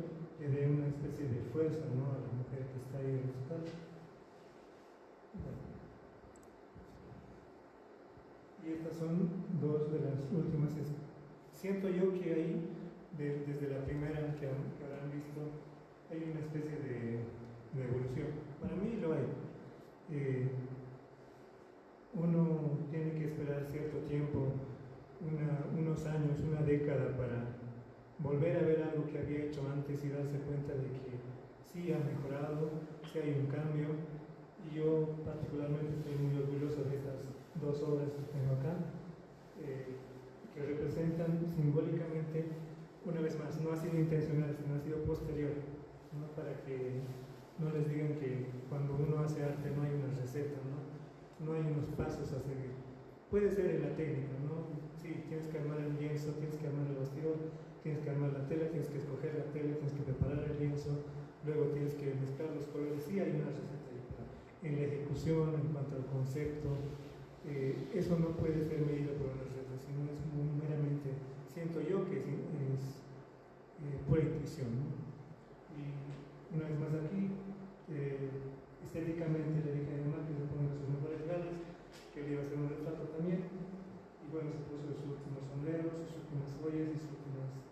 [SPEAKER 2] le dé una especie de fuerza, ¿no? A la mujer que está ahí en los casos. Y estas son dos de las últimas. Siento yo que ahí, desde la primera que habrán visto, hay una especie de evolución. Para mí lo hay. Uno tiene que esperar cierto tiempo, unos años, una década, para volver a ver algo que había hecho antes y darse cuenta de que sí ha mejorado, sí hay un cambio. Y yo particularmente estoy muy orgulloso de estas dos obras que tengo acá, que representan simbólicamente, una vez más, no ha sido intencional, sino ha sido posterior, ¿no? Para que no les digan que cuando uno hace arte no hay una receta, no hay unos pasos a seguir. Puede ser en la técnica, ¿no? Sí, tienes que armar el lienzo, tienes que armar el bastidor, tienes que armar la tela, tienes que escoger la tela, tienes que preparar el lienzo, luego tienes que mezclar los colores. Sí hay una receta ahí, pero en la ejecución, en cuanto al concepto, eso no puede ser medido por una receta, sino es meramente, siento yo que es pura intuición, ¿no? Y una vez más aquí, estéticamente le dije a mi mamá que se ponga sus mejores galas, que él iba a hacer un retrato también, y bueno, se puso sus últimos sombreros, sus últimas joyas y sus últimas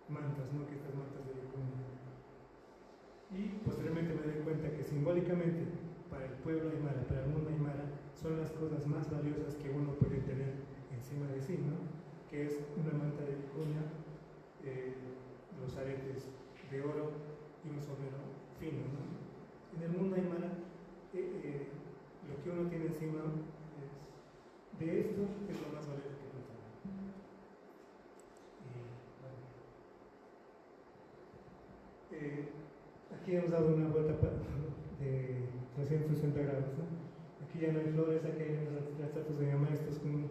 [SPEAKER 2] mantas, ¿no? Que estas mantas de vicuña. Y posteriormente me doy cuenta que simbólicamente, para el pueblo aymara, para el mundo aymara, son las cosas más valiosas que uno puede tener encima de sí, ¿no? Que es una manta de vicuña, los aretes de oro y un sombrero fino, ¿no? En el mundo aymara, lo que uno tiene encima de esto es lo más valioso que puede tener. Aquí hemos dado una vuelta de 360 grados, ¿no? Aquí ya no hay flores, aquí hay unos retratos de mi mamá, estos con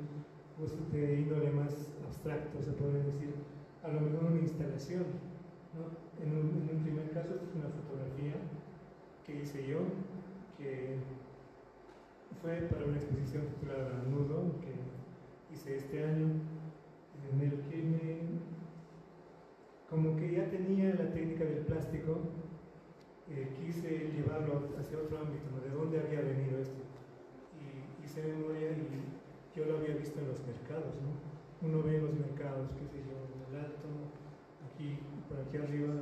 [SPEAKER 2] de índole más abstracto, se podría decir, a lo mejor una instalación, ¿no? En un primer caso, esta es una fotografía que hice yo, que fue para una exposición titulada Nudo, que hice este año, en el que como que ya tenía la técnica del plástico, quise llevarlo hacia otro ámbito, ¿no? ¿De dónde había venido esto? Y hice memoria y yo lo había visto en los mercados, ¿no? Uno ve en los mercados, qué sé yo, en el alto, aquí, por aquí arriba,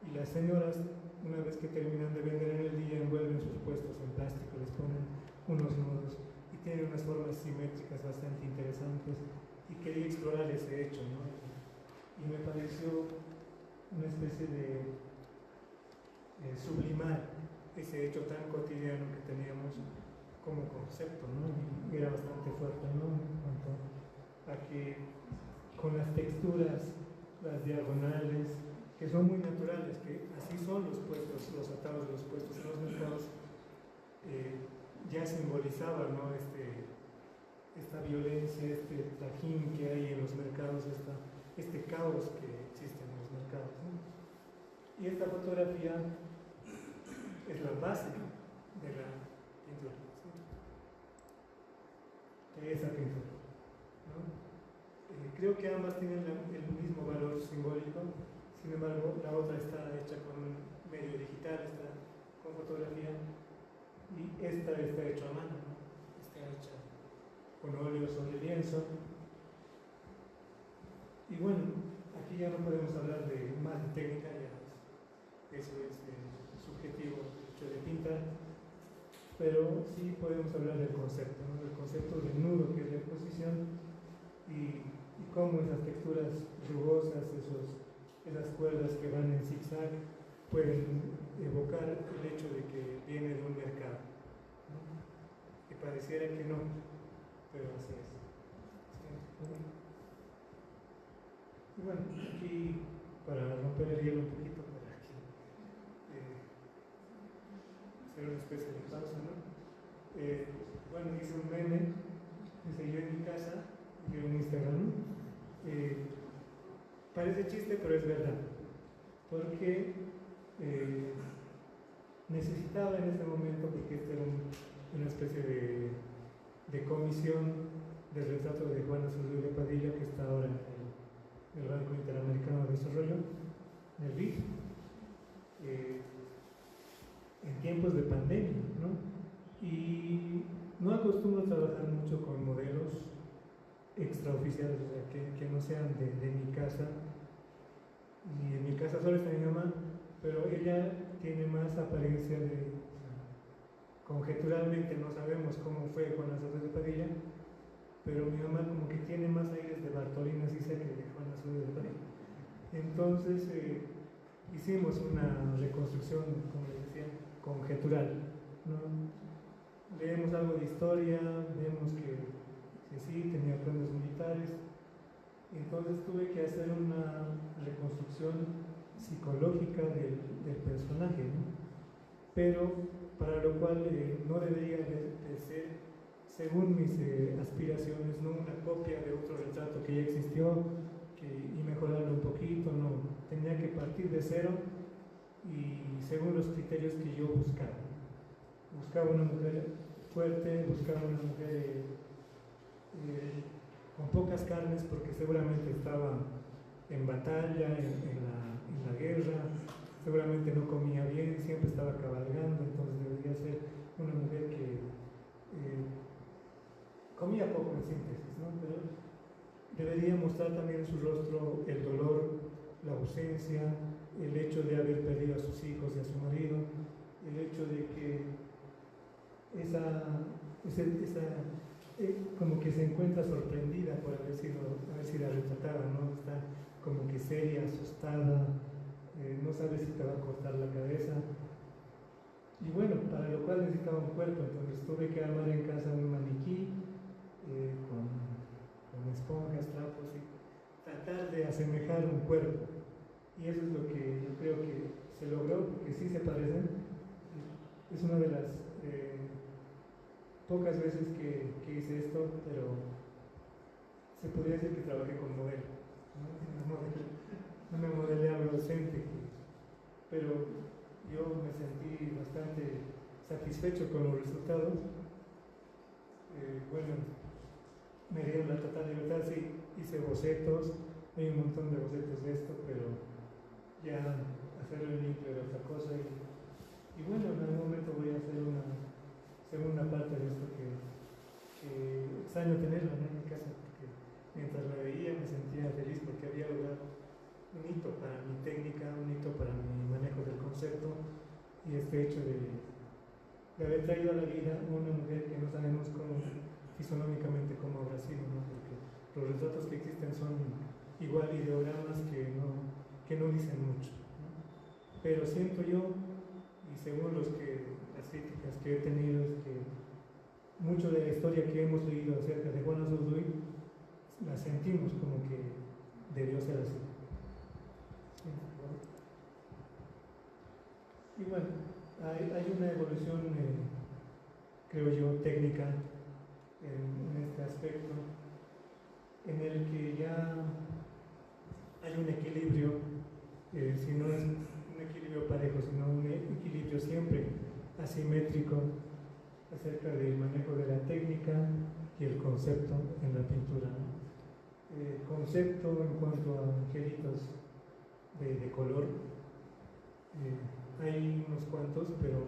[SPEAKER 2] y las señoras, una vez que terminan de vender en el día, envuelven sus puestos en plástico, les ponen unos nudos y tienen unas formas simétricas bastante interesantes, y quería explorar ese hecho, ¿no? y me pareció una especie de sublimar ese hecho tan cotidiano que teníamos como concepto, ¿no? Y era bastante fuerte, ¿no? En cuanto a que con las texturas, las diagonales, que son muy naturales, que así son los puestos, los atados de los puestos en los mercados, ya simbolizaba, ¿no? Esta violencia, este trajín que hay en los mercados, este caos que existe en los mercados, ¿no? Y esta fotografía es la base de la pintura, ¿sí? De esa pintura, ¿no? Creo que ambas tienen el mismo valor simbólico, sin embargo la otra está hecha con un medio digital, está con fotografía, y esta está hecha a mano, ¿no? Está hecha con óleo sobre lienzo. Y bueno, aquí ya no podemos hablar de más de técnica, ya eso es subjetivo, el hecho de pintar, pero sí podemos hablar del concepto, ¿no? Del concepto del nudo, que es la exposición, y cómo esas texturas rugosas, esas cuerdas que van en zigzag, pueden evocar el hecho de que viene de un mercado, ¿no? Que pareciera que no, pero así es. ¿Sí? Y bueno, aquí, para romper el hielo un poquito, para aquí, hacer una especie de pausa, ¿no? Bueno, hice un meme, dice yo en mi casa, yo en Instagram, parece chiste, pero es verdad, porque necesitaba en ese momento, porque esta era una especie de comisión del retrato de Juana Zurduliga Padilla, que está ahora en el Banco Interamericano de Desarrollo, en el BID, en tiempos de pandemia, ¿no? Y no acostumbro a trabajar mucho con modelos extraoficiales, o sea, que no sean de mi casa, y en mi casa solo está mi mamá, pero ella tiene más apariencia de, conjeturalmente no sabemos cómo fue Juana Zurduliga Padilla, pero mi mamá como que tiene más aires de Bartolina Sisa que de Juana Zurduliga Padilla. Entonces hicimos una reconstrucción, como les decía, conjetural, ¿no? Leemos algo de historia, vemos que sí, tenía planes militares, entonces tuve que hacer una reconstrucción psicológica del personaje, ¿no? Pero para lo cual no debería de ser, según mis aspiraciones, no una copia de otro retrato que ya existió y mejorarlo un poquito, no, tenía que partir de cero y según los criterios que yo buscaba. Buscaba una mujer fuerte, buscaba una mujer con pocas carnes, porque seguramente estaba en batalla, en la guerra, seguramente no comía bien, siempre estaba cabalgando, entonces debería ser una mujer que comía poco en síntesis, ¿no? Pero debería mostrar también en su rostro el dolor, la ausencia, el hecho de haber perdido a sus hijos y a su marido, el hecho de que como que se encuentra sorprendida por haber sido retratada, ¿no? Está como que seria, asustada, no sabe si te va a cortar la cabeza. Y bueno, para lo cual necesitaba un cuerpo, entonces tuve que armar en casa un maniquí con esponjas, trapos y tratar de asemejar un cuerpo. Y eso es lo que yo creo que se logró, porque sí se parecen. Es una de las pocas veces que hice esto, pero se podría decir que trabajé con modelo, ¿no? No me modelé adolescente, pero yo me sentí bastante satisfecho con los resultados. Bueno, me dieron la total libertad, sí, hice bocetos, hay un montón de bocetos de esto, pero ya hacerlo en limpio era otra cosa. Y bueno, en algún momento voy a hacer una segunda parte de esto que extraño tenerla en mi casa, porque mientras la veía me sentía feliz porque había logrado un hito para mi técnica, un hito para mi manejo del concepto, y este hecho de haber traído a la vida a una mujer que no sabemos fisonómicamente cómo habrá sido, ¿no? Porque los retratos que existen son igual ideogramas que no dicen mucho, ¿no? Pero siento yo, y según las críticas que he tenido, es que mucho de la historia que hemos leído acerca de Juan Azurduy la sentimos como que debió ser así. Y bueno, hay una evolución, creo yo, técnica en este aspecto, en el que ya hay un equilibrio, si no es un equilibrio parejo, sino un equilibrio siempre asimétrico acerca del manejo de la técnica y el concepto en la pintura, ¿no? El concepto en cuanto a angelitos de color, hay unos cuantos, pero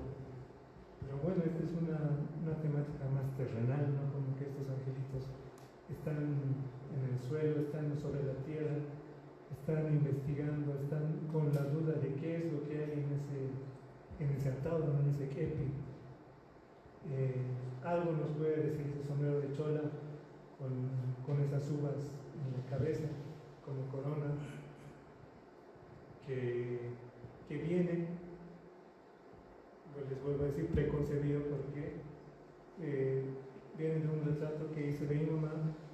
[SPEAKER 2] bueno, esta es una temática más terrenal, ¿no? Como que estos angelitos están en el suelo, están sobre la tierra, están investigando, están con la duda de qué es lo que hay en ese atado, en ese kepi. Algo nos puede decir ese sombrero de chola con esas uvas en la cabeza, como corona, que viene, pues les vuelvo a decir, preconcebido, porque viene de un retrato que hice de mi mamá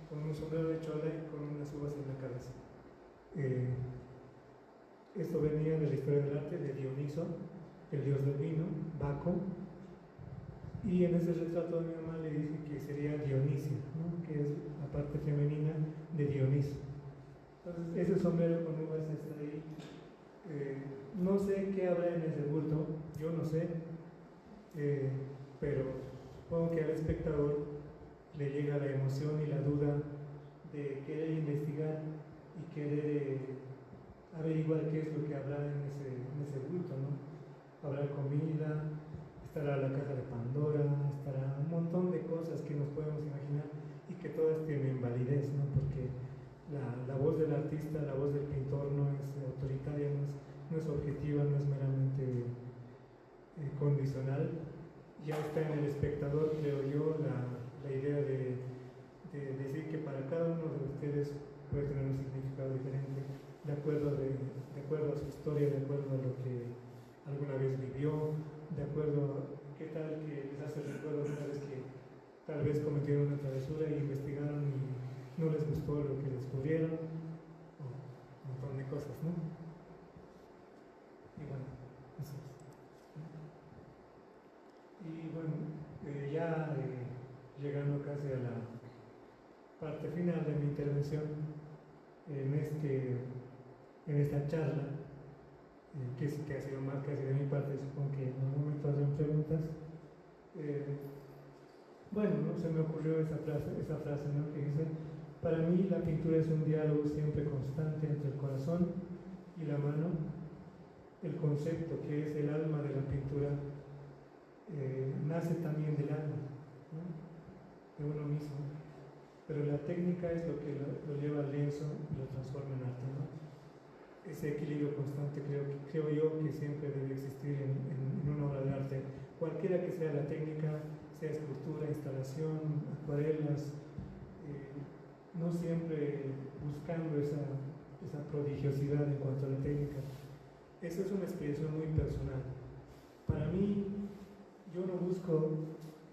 [SPEAKER 2] con un sombrero de chola y con unas uvas en la cabeza. Esto venía de la historia del arte de Dioniso, el dios del vino, Baco, y en ese retrato de mi mamá le dice que sería Dionisia, ¿no? Que es la parte femenina de Dioniso. Entonces ese sombrero con uvas está ahí. No sé qué habrá en ese bulto, yo no sé, pero supongo que al espectador le llega la emoción y la duda de querer investigar y querer averiguar qué es lo que habrá en ese bulto, ¿no? Habrá comida, estará la caja de Pandora, estará un montón de cosas que nos podemos imaginar y que todas tienen validez, ¿no? Porque la voz del artista, la voz del pintor no es autoritaria, no es objetiva, no es meramente condicional. Ya está en el espectador, creo yo, la idea de decir que para cada uno de ustedes puede tener un significado diferente, de acuerdo a su historia, de acuerdo a lo que alguna vez vivió, de acuerdo a qué tal que les hace recuerdo una vez que tal vez cometieron una travesura y investigaron y no les gustó lo que descubrieron, o un montón de cosas, ¿no? Y bueno, eso es. Y bueno, ya llegando casi a la parte final de mi intervención en esta charla, que ha sido más casi de mi parte, supongo que en algún momento harán preguntas. Bueno, ¿no? Se me ocurrió esa frase, ¿no? Que dice: para mí la pintura es un diálogo siempre constante entre el corazón y la mano. El concepto, que es el alma de la pintura, nace también del alma, ¿no? De uno mismo, pero la técnica es lo que lo lleva al lienzo y lo transforma en arte, ¿no? Ese equilibrio constante creo yo que siempre debe existir en una obra de arte, cualquiera que sea la técnica, sea escultura, instalación, acuarelas, no siempre buscando esa prodigiosidad en cuanto a la técnica. Esa es una experiencia muy personal. Para mí, yo no busco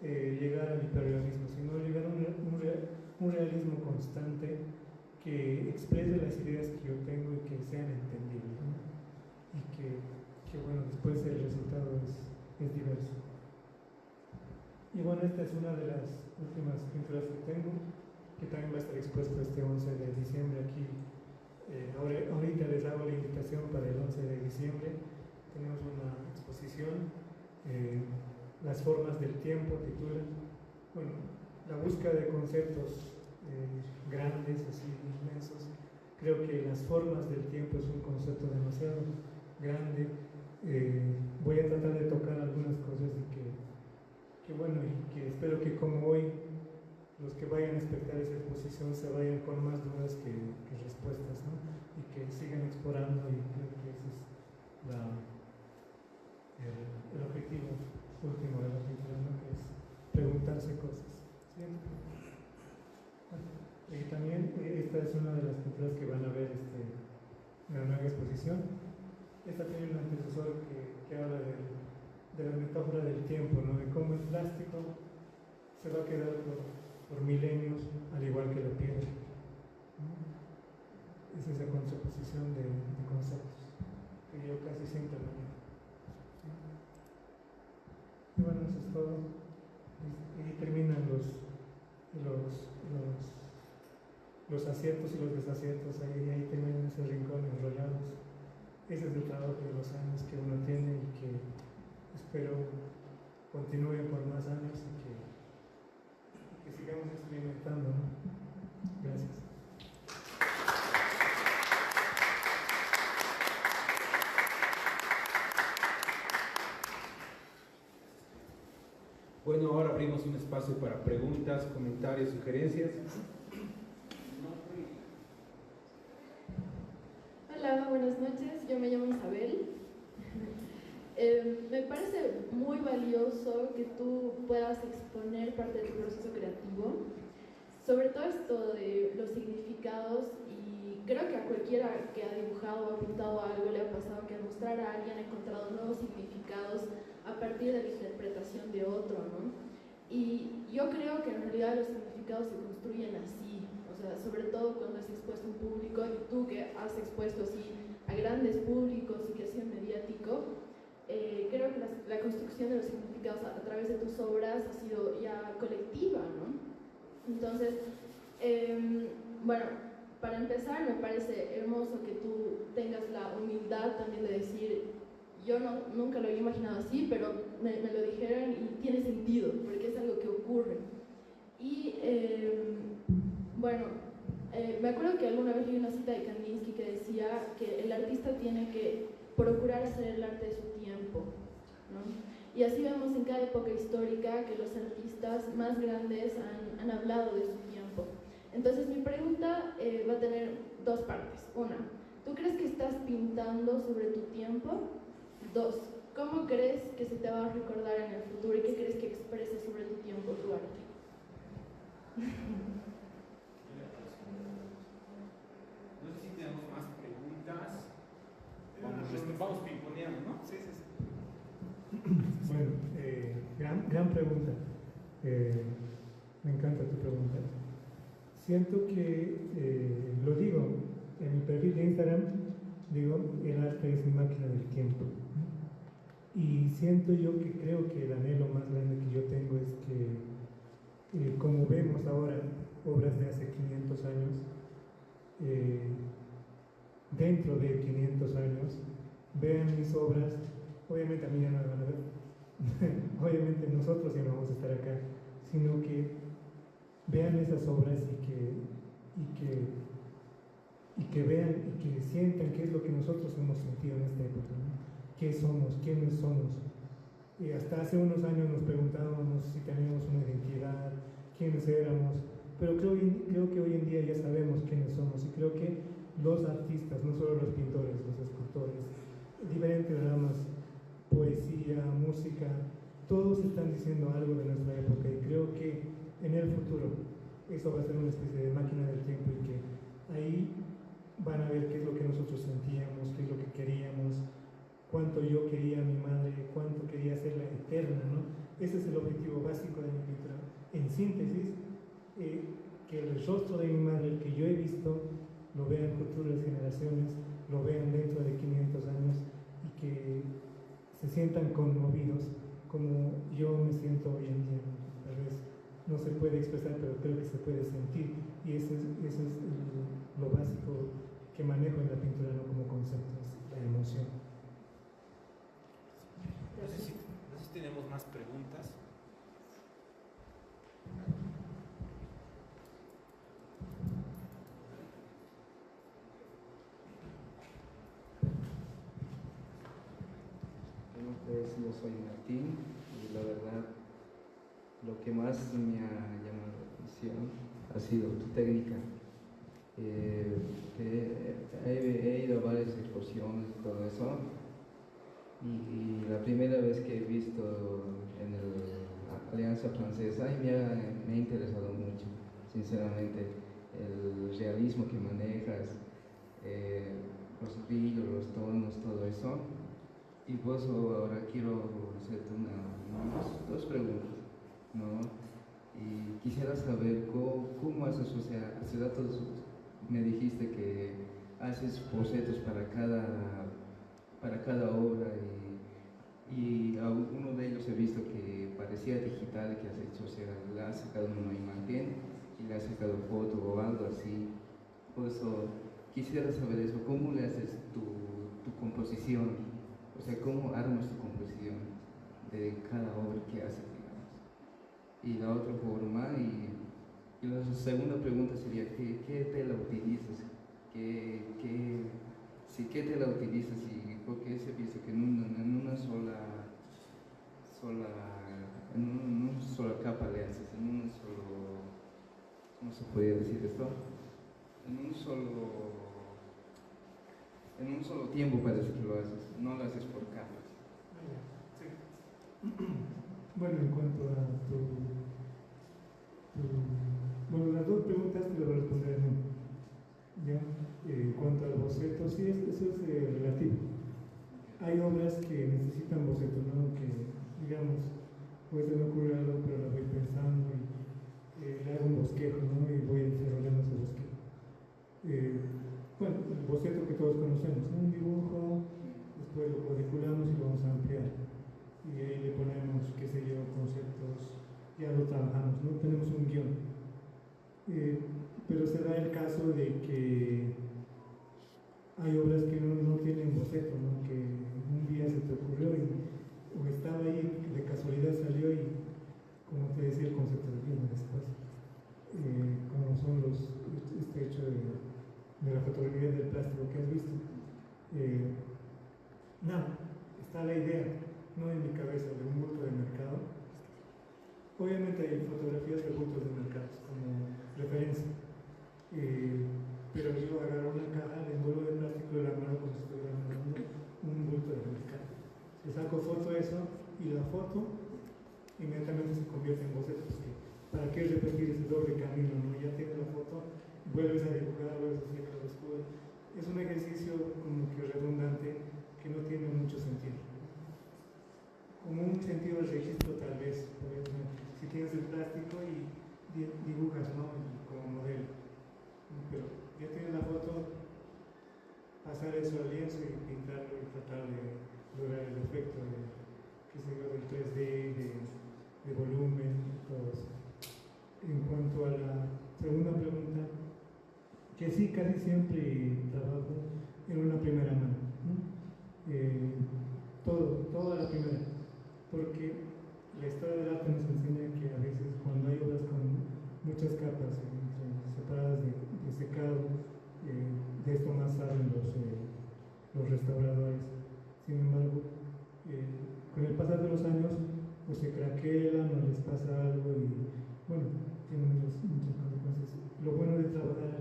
[SPEAKER 2] llegar al hiperrealismo, sino llegar a un realismo constante que exprese las ideas que yo tengo y que sean entendibles, ¿no? Y que bueno, después el resultado es diverso. Y bueno, esta es una de las últimas pinturas que tengo, que también va a estar expuesto este 11 de diciembre aquí. Ahorita les hago la invitación para el 11 de diciembre. Tenemos una exposición, Las formas del tiempo, titula. Bueno, la búsqueda de conceptos grandes, así inmensos. Creo que las formas del tiempo es un concepto demasiado grande. Voy a tratar de tocar algunas cosas y que bueno, y que espero que como hoy los que vayan a espectar esa exposición se vayan con más dudas que respuestas, ¿no? Y que sigan explorando, y creo que ese es el objetivo último de la pintura, ¿no? Que es preguntarse cosas, ¿cierto? Y también esta es una de las pinturas que van a ver en la nueva exposición. Esta tiene un antecesor que habla de la metáfora del tiempo, ¿no? De cómo el plástico se va a quedar por milenios, al igual que la piedra, ¿no? Es esa contraposición de conceptos que yo casi siempre manejo. Y bueno, eso es todo. Y terminan los aciertos y los desaciertos, ahí terminan ese rincón enrollados. Ese es el trabajo de los años que uno tiene y que espero continúe por más años y que sigamos experimentando, ¿no? Gracias.
[SPEAKER 1] Bueno, ahora abrimos un espacio para preguntas, comentarios, sugerencias.
[SPEAKER 3] Hola, buenas noches. Yo me llamo Isabel. Me parece muy valioso que tú puedas exponer parte de tu proceso creativo, sobre todo esto de los significados, y creo que a cualquiera que ha dibujado o ha pintado algo le ha pasado que al mostrar a alguien ha encontrado nuevos significados a partir de la interpretación de otro, ¿no? Y yo creo que en realidad los significados se construyen así, o sea, sobre todo cuando es expuesto en público, y tú que has expuesto así a grandes públicos y que has sido mediático, creo que la construcción de los significados a través de tus obras ha sido ya colectiva, ¿no? Entonces, bueno, para empezar, me parece hermoso que tú tengas la humildad también de decir, yo nunca lo había imaginado así, pero me lo dijeron y tiene sentido, porque es algo que ocurre. Y bueno, me acuerdo que alguna vez leí una cita de Kandinsky que decía que el artista tiene que procurar hacer el arte de su tiempo, ¿no? Y así vemos en cada época histórica que los artistas más grandes han hablado de su tiempo. Entonces mi pregunta va a tener dos partes. Una, ¿tú crees que estás pintando sobre tu tiempo? Dos, ¿cómo crees que se te va a recordar en el futuro y qué crees que exprese sobre tu tiempo, tu arte?
[SPEAKER 1] No sé si tenemos más preguntas. Vamos pimponeando, ¿no?
[SPEAKER 2] Sí. Bueno, gran pregunta. Me encanta tu pregunta. Siento que, lo digo, en mi perfil de Instagram, digo, el arte es mi máquina del tiempo. Y siento yo que creo que el anhelo más grande que yo tengo es que, como vemos ahora, obras de hace 500 años, dentro de 500 años, vean mis obras. Obviamente a mí ya no me van a ver, obviamente nosotros ya no vamos a estar acá, sino que vean esas obras y que vean y que sientan qué es lo que nosotros hemos sentido en esta época, ¿no? ¿Qué somos? ¿Quiénes somos? Y hasta hace unos años nos preguntábamos si teníamos una identidad, quiénes éramos, pero creo que hoy en día ya sabemos quiénes somos, y creo que los artistas, no solo los pintores, los escultores, diferentes ramas, poesía, música, todos están diciendo algo de nuestra época, y creo que en el futuro eso va a ser una especie de máquina del tiempo, y que ahí van a ver qué es lo que nosotros sentíamos, qué es lo que queríamos, cuánto yo quería a mi madre, cuánto quería hacerla eterna, ¿no? Ese es el objetivo básico de mi pintura. En síntesis, que el rostro de mi madre, el que yo he visto, lo vean futuras generaciones, lo vean dentro de 500 años, y que se sientan conmovidos como yo me siento hoy en día. Tal vez no se puede expresar, pero creo que se puede sentir, y eso es lo básico que manejo en la pintura, no como concepto, es la emoción.
[SPEAKER 1] No sé si tenemos más preguntas.
[SPEAKER 4] Bueno, pues yo soy Martín, y la verdad lo que más me ha llamado la atención ha sido tu técnica. He ido a varias exposiciones y todo eso, y la primera vez que he visto en la Alianza Francesa, y me ha interesado mucho, sinceramente. el realismo que manejas, los brillos, los tonos, todo eso. Y pues ahora quiero hacerte dos preguntas, ¿no? Y quisiera saber cómo haces, o sea, hace datos me dijiste que haces bocetos para cada obra y a uno de ellos he visto que parecía digital que has hecho, o sea, le has sacado una imagen y le has sacado foto o algo así. Por eso quisiera saber eso, ¿cómo le haces tu composición? O sea, ¿cómo armas tu composición de cada obra que haces, digamos? Y la otra forma, y la segunda pregunta sería, ¿qué tela utilizas? ¿Qué tela utilizas? Y porque se piensa que en una sola capa le haces, ¿cómo se podría decir esto? En un solo tiempo parece que lo haces, no lo haces por capas.
[SPEAKER 2] Sí. Bueno, en cuanto a bueno, las dos preguntas te las voy a responder en una. ¿Ya? En cuanto al boceto, sí, eso es relativo. Hay obras que necesitan boceto, ¿no? Que, digamos, pues se me ocurre algo, pero lo voy pensando y le hago un bosquejo, ¿no? Y voy desarrollando ese bosquejo. Bueno, el boceto que todos conocemos, ¿no? Un dibujo, después lo cuadriculamos y lo vamos a ampliar. Y ahí le ponemos, qué sé yo, conceptos, ya lo trabajamos, ¿no? Tenemos un guión. Pero se da el caso de que hay obras que no tienen boceto, ¿no? Que un día se te ocurrió o estaba ahí, de casualidad salió y, como te decía, el concepto de guión después. Como son este hecho de la fotografía del plástico que has visto. Nada, está la idea, no en mi cabeza, de un bulto de mercado. Obviamente hay fotografías de bultos de mercado como referencia, pero yo agarro una caja, le envuelvo de plástico de la mano como si estuviera mandando un bulto de mercado. Le saco foto a eso y la foto inmediatamente se convierte en boceto. ¿Para qué repetir ese doble camino? ¿No? Ya tienes la foto, vuelves a dibujar, vuelves a hacer los escudos. Es un ejercicio como que redundante que no tiene mucho sentido. Como un sentido de registro tal vez, si tienes el plástico y dibujas, ¿no? Como modelo. Pero ya tienes la foto, pasar eso al lienzo y pintarlo y tratar de lograr el efecto del 3D, de volumen, todo eso. En cuanto a la segunda pregunta, que sí, casi siempre trabajo en una primera mano, ¿no? Todo a la primera, porque la historia del arte nos enseña que a veces cuando hay obras con muchas capas separadas de secado, de esto más saben los restauradores. Sin embargo, con el pasar de los años, pues se craquelan o les pasa algo y, bueno, tiene muchas consecuencias. Lo bueno de trabajar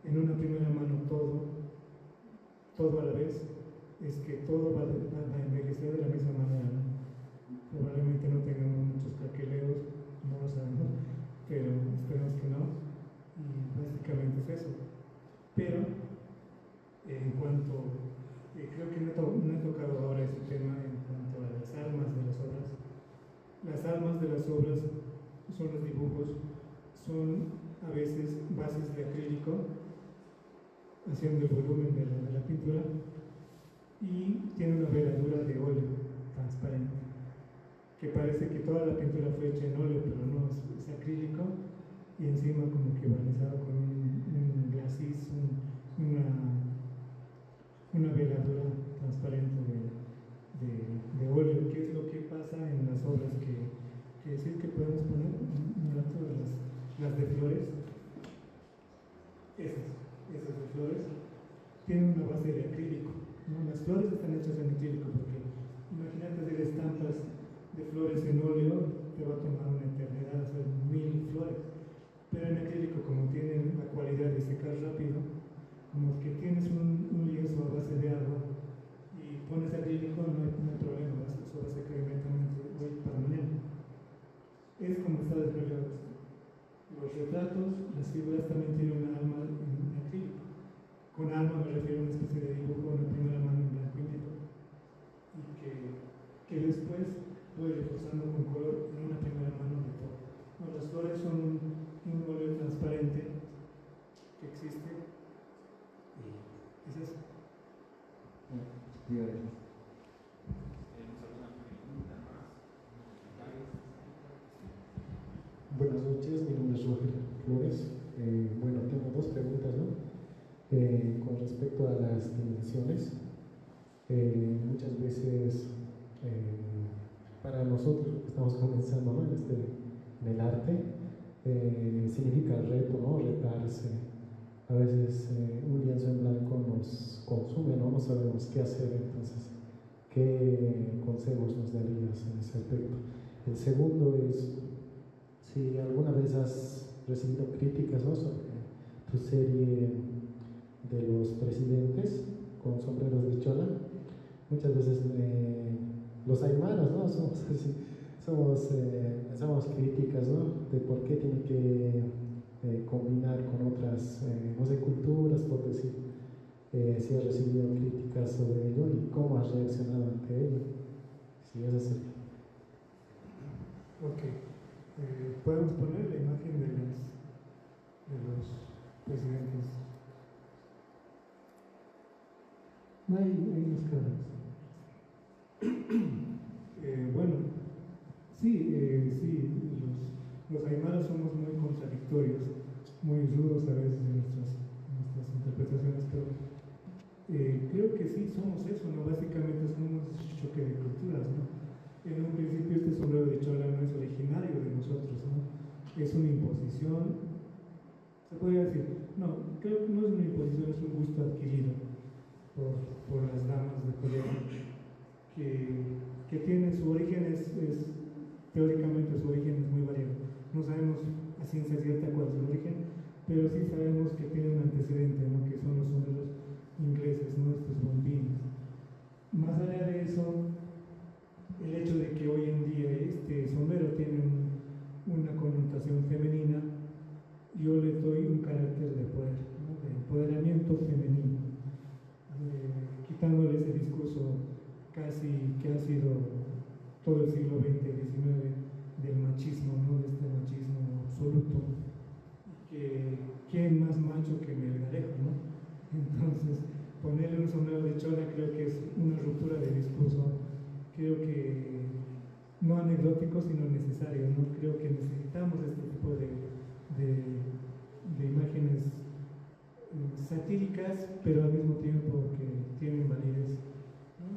[SPEAKER 2] en una primera mano todo a la vez, es que todo va a envejecer de la misma manera, ¿no? Probablemente no tengamos muchos craqueleos, no lo sabemos, pero esperemos que no, y básicamente es eso. Pero, en cuanto, creo que no he tocado ahora ese tema en cuanto a las almas de las obras. Las almas de las obras son los dibujos, son a veces bases de acrílico, haciendo el volumen de la pintura, y tiene una veladura de óleo transparente, que parece que toda la pintura fue hecha en óleo, pero no, es acrílico, y encima como que barnizado con un glacis, una veladura transparente de óleo. ¿Qué es lo que pasa en las obras que decir que podemos poner? Mira, todas las de flores, esas de flores, tienen una base de acrílico, ¿no? Las flores están hechas en acrílico porque imagínate hacer estampas de flores en óleo, te va a tomar una eternidad hacer 1000 flores, pero en acrílico, como tienen la cualidad de secar rápido, como que tienes un lienzo a base de agua y pones acrílico, no hay problema, eso va a secar inmediatamente hoy para mañana. Es como está desarrollado esto. Los retratos, las figuras también tienen una
[SPEAKER 5] buenas noches. Mi nombre es Roger Flores. Bueno, tengo dos preguntas, ¿no? Con respecto a las dimensiones, muchas veces para nosotros que estamos comenzando, ¿no? En el arte, significa reto, ¿no? Retarse. A veces un lienzo en blanco nos consume, ¿no? No sabemos qué hacer, entonces, ¿qué consejos nos darías en ese aspecto? El segundo es, si alguna vez has recibido críticas, ¿no? Sobre tu serie de los presidentes con sombreros de chola. Muchas veces los aymaras, ¿no? Somos críticas, ¿no? De por qué tiene que combinar con otras, no sé, culturas, por decir. Si has recibido críticas sobre ello y cómo has reaccionado ante ello. Si es así.
[SPEAKER 2] Ok. Podemos poner la imagen de los presidentes. No hay unas caras. Bueno, sí, los aymaras somos muy contradictorios, muy rudos a veces en nuestras interpretaciones, pero creo que sí somos eso, ¿no? Básicamente somos un choque de culturas, ¿no? En un principio este sombrero de chola no es originario de nosotros, ¿no? Es una imposición, se podría decir, no, creo que no es una imposición, es un gusto adquirido por las damas de colegio, que tiene su origen, teóricamente su origen es muy variado. No sabemos a ciencia cierta cuál es el origen, pero sí sabemos que tiene un antecedente, ¿no? Que son los sombreros ingleses, ¿no? Estos bombines. Más allá de eso, el hecho de que hoy en día este sombrero tiene una connotación femenina, yo le doy un carácter de poder, ¿no? De empoderamiento femenino, quitándole ese discurso casi que ha sido todo el siglo XX y XIX del machismo, ¿no? De este machismo absoluto, que ¿quién más macho que Melgarejo, ¿no? Entonces, ponerle un sombrero de chola creo que es una ruptura de discurso, creo que no anecdótico sino necesario, ¿no? Creo que necesitamos este tipo de imágenes satíricas, pero al mismo tiempo que tienen validez, ¿no?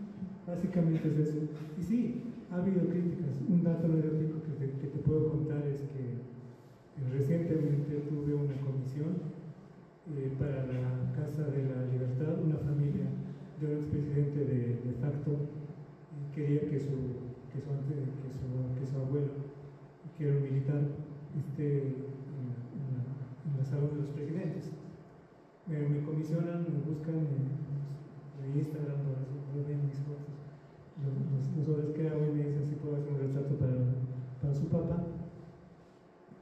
[SPEAKER 2] Básicamente es eso. Y sí, ha habido críticas. Un dato anecdótico que te puedo contar es que recientemente tuve una comisión para la Casa de la Libertad. Una familia de un expresidente de facto quería que su abuelo, que era un militar, esté en la sala de los presidentes. Me comisionan, me buscan en Instagram, no ven mis fotos. Los horas que hago y me dicen si puedo hacer un retrato para su papá,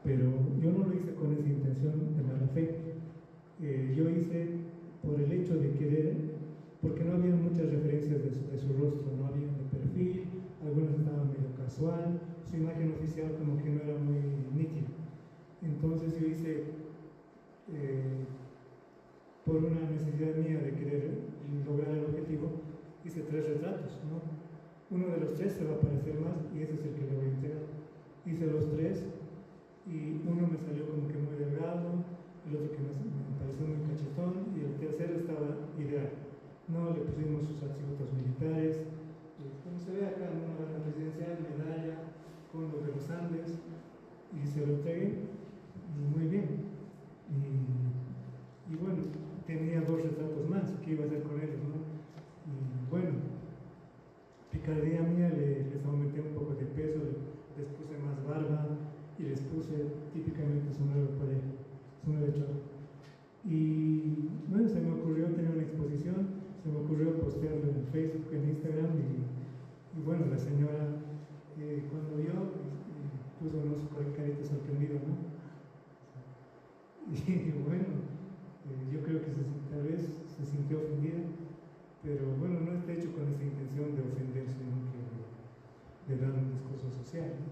[SPEAKER 2] pero yo no lo hice con esa intención de mala fe. Yo hice por el hecho de querer, porque no había muchas referencias de su rostro, no había de perfil, algunas estaban medio casual, su imagen oficial como que no era muy nítida. Entonces yo hice, por una necesidad mía de querer lograr el objetivo, hice 3 retratos, ¿no? Uno de los 3 se va a parecer más y ese es el que le voy a entregar. Hice los 3 y uno me salió como que muy delgado, el otro que me pareció muy cachetón y el tercero estaba ideal. No le pusimos sus atributos militares, como se ve acá en una banda presidencial, medalla con lo de los Andes, y se lo entregué muy bien. Y bueno, tenía 2 retratos más, ¿qué iba a hacer con ellos, no? Y bueno, picardía mía, les aumenté un poco de peso, les puse más barba y les puse típicamente sombrero de chola. Y bueno, se me ocurrió tener una exposición, se me ocurrió postearlo en Facebook, en Instagram y bueno, la señora cuando vio puso unos caritas sorprendido, ¿no? Y bueno, yo creo que tal vez se sintió ofendida, pero bueno, no está hecho con esa intención de ofender, sino que de dar un discurso social, ¿no?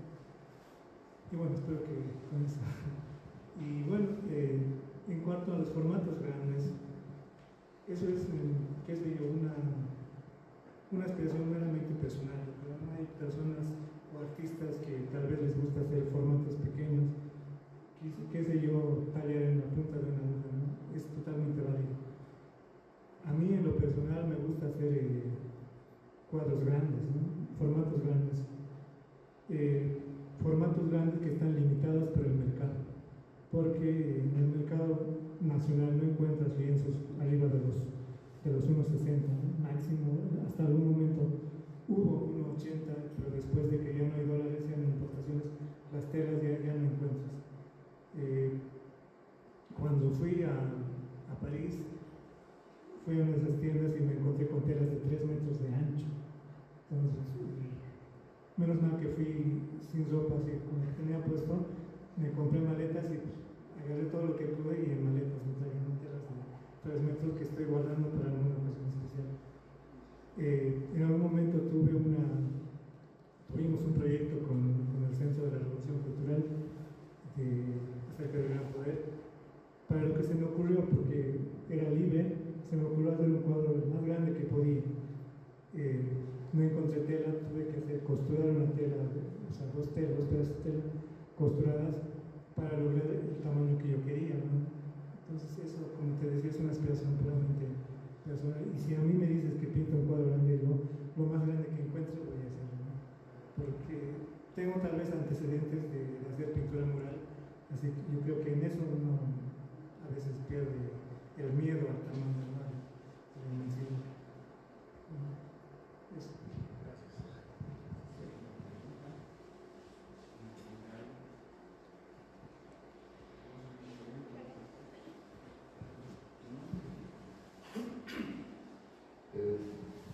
[SPEAKER 2] Y bueno, espero que con eso. Y bueno, en cuanto a los formatos grandes, eso es, qué sé yo, una expresión meramente personal, ¿no? Hay personas o artistas que tal vez les gusta hacer formatos pequeños, gusta hacer cuadros grandes, ¿no? Formatos grandes. Formatos grandes que están limitados por el mercado, porque en el mercado nacional no encuentras lienzos arriba de los 1,60, ¿no? Máximo, hasta algún momento hubo 1,80, pero después de que ya no hay dólares, ya no hay importaciones, las telas ya no encuentras. Cuando fui a París, fui a una de esas tiendas y me encontré con telas de 3 metros de ancho. Entonces, menos mal que fui sin ropa, así con lo que tenía puesto, me compré maletas y agarré todo lo que pude y en maletas me traje telas de 3 metros que estoy guardando para alguna ocasión especial. En algún momento tuvimos un proyecto con el Centro de la Revolución Cultural acerca del Gran Poder. Para lo que se me ocurrió, porque era libre, se me ocurrió hacer un cuadro el más grande que podía. No encontré tela, tuve que costurar una tela, o sea, dos pedazos de tela costuradas para lograr el tamaño que yo quería, ¿no? Entonces eso, como te decía, es una aspiración puramente personal. Y si a mí me dices que pinta un cuadro grande, yo lo más grande que encuentre voy a hacerlo, ¿no? Porque tengo tal vez antecedentes de hacer pintura mural, así que yo creo que en eso uno a veces pierde el miedo al tamaño, ¿no? A la dimensión. Eso.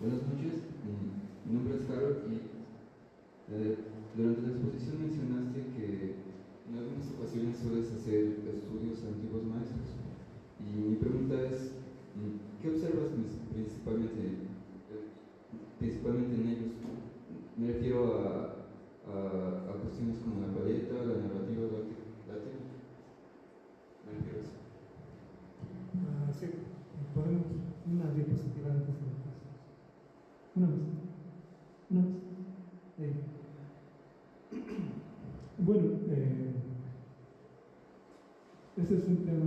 [SPEAKER 4] Buenas noches, mi nombre es Harold y durante la exposición mencionaste que en algunas ocasiones sueles hacer estudios a antiguos maestros y mi pregunta es, ¿qué observas principalmente en ellos? Me refiero a cuestiones como la paleta, la narrativa, la técnica. Me refiero a eso.
[SPEAKER 2] Sí, podemos una diapositiva antes de la clase. Una más. Ahí. Bueno, ese es un tema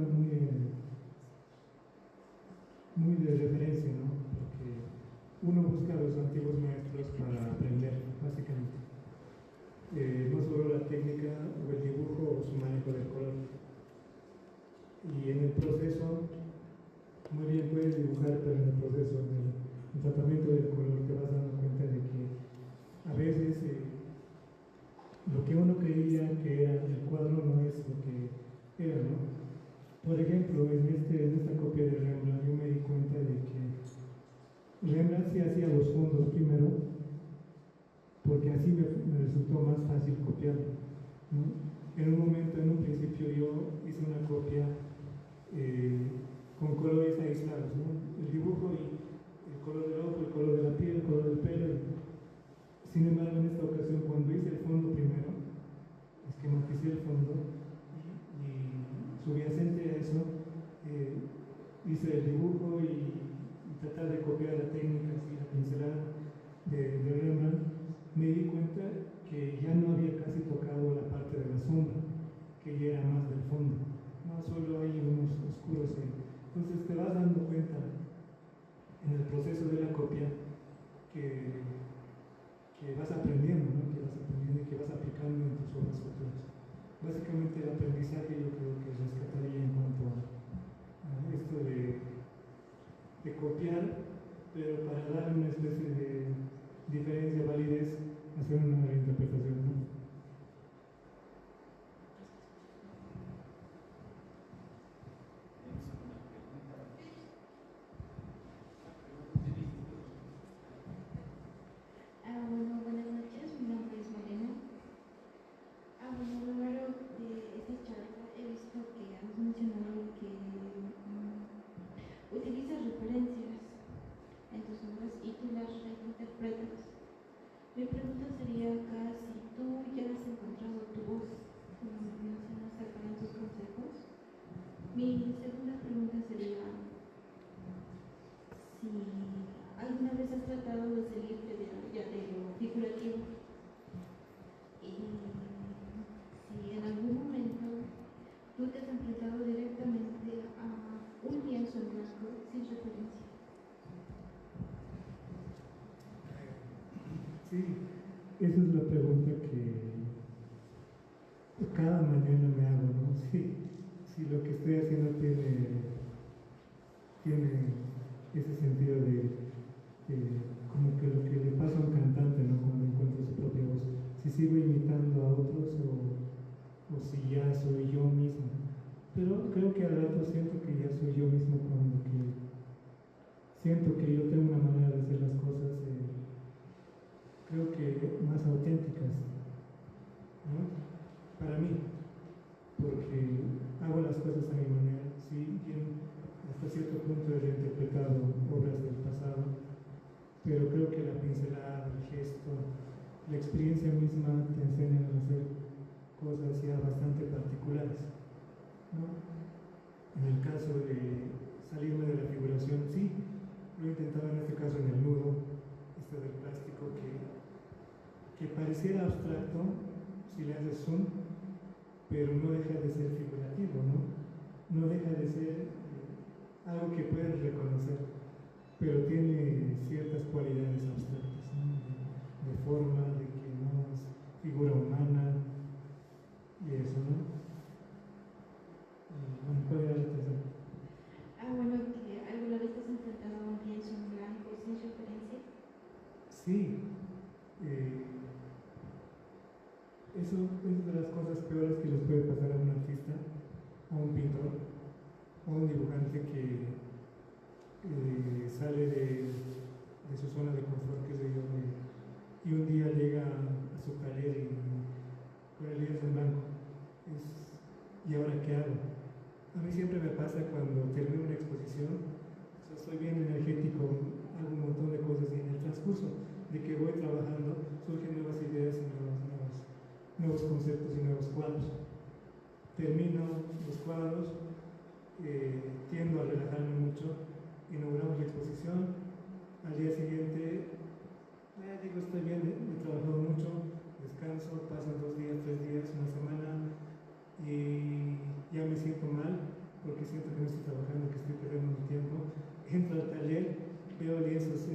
[SPEAKER 2] muy de referencia, ¿no? Porque uno busca a los antiguos maestros para aprender, básicamente. No solo la técnica o el dibujo o su manejo del color. Y en el proceso, muy bien puedes dibujar, pero en el proceso, en el tratamiento del color, te vas dando cuenta de que a veces lo que uno creía que era el cuadro no es lo que era, ¿no? Por ejemplo, en esta copia de Rembrandt yo me di cuenta de que Rembrandt sí hacía los fondos primero, porque así me resultó más fácil copiarlo, ¿no? En un principio yo hice una copia con colores aislados, ¿no? El dibujo y el color del ojo, el color de la piel, el color del pelo. Sin embargo, en esta ocasión, cuando hice el fondo primero, esquematicé el fondo y subyacente a eso, hice el dibujo y tratar de copiar la técnica, así, la pincelada de Rembrandt, me di cuenta que ya no había casi tocado la parte de la sombra, que ya era más del fondo, no solo hay unos oscuros ahí. Entonces te vas dando cuenta en el proceso de la copia que vas aprendiendo, ¿no? Que vas aprendiendo y que vas aplicando en tus obras futuras. Básicamente el aprendizaje yo creo que rescataría en cuanto a esto de copiar, pero para dar una especie de diferencia, validez, hacer una reinterpretación, ¿no?
[SPEAKER 6] Bueno, buenas noches, mi nombre es Morena. Bueno, a lo largo de esta charla he visto
[SPEAKER 2] soy yo mismo cuando que siento que yo tengo una manera de hacer las cosas, creo que más auténticas, ¿no? Para mí, porque hago las cosas a mi manera. Sí, bien, hasta cierto punto he reinterpretado obras del pasado, pero creo que la pincelada, el gesto, la experiencia misma te enseñan a hacer cosas ya bastante particulares, ¿no? En el caso de salirme de la figuración, sí, lo he intentado en este caso en el nudo, este del plástico, que pareciera abstracto si le haces zoom, pero no deja de ser figurativo, ¿no? No deja de ser algo que puedes reconocer, pero tiene ciertas cualidades abstractas, ¿no? De forma, de que no es figura humana y eso, ¿no? Bueno, ¿cuál era la tercera?
[SPEAKER 6] Bueno, que alguna vez te has enfrentado a un lienzo en blanco sin referencia.
[SPEAKER 2] Sí, eso es de las cosas peores que les puede pasar a un artista, a un pintor, a un dibujante que sale de su zona de confort, que sé yo, y un día llega a su taller y con el lienzo en blanco. ¿Y ahora qué hago? A mí siempre me pasa cuando termino una exposición, o sea, soy bien energético, hago un montón de cosas y en el transcurso de que voy trabajando surgen nuevas ideas y nuevos conceptos y nuevos cuadros. Termino los cuadros, tiendo a relajarme mucho, inauguramos la exposición, al día siguiente digo estoy bien, he trabajado mucho, descanso, pasan 2 días, 3 días, una semana y ya me siento mal porque siento que no estoy trabajando, que estoy perdiendo mi tiempo. Entro al taller, veo lienzos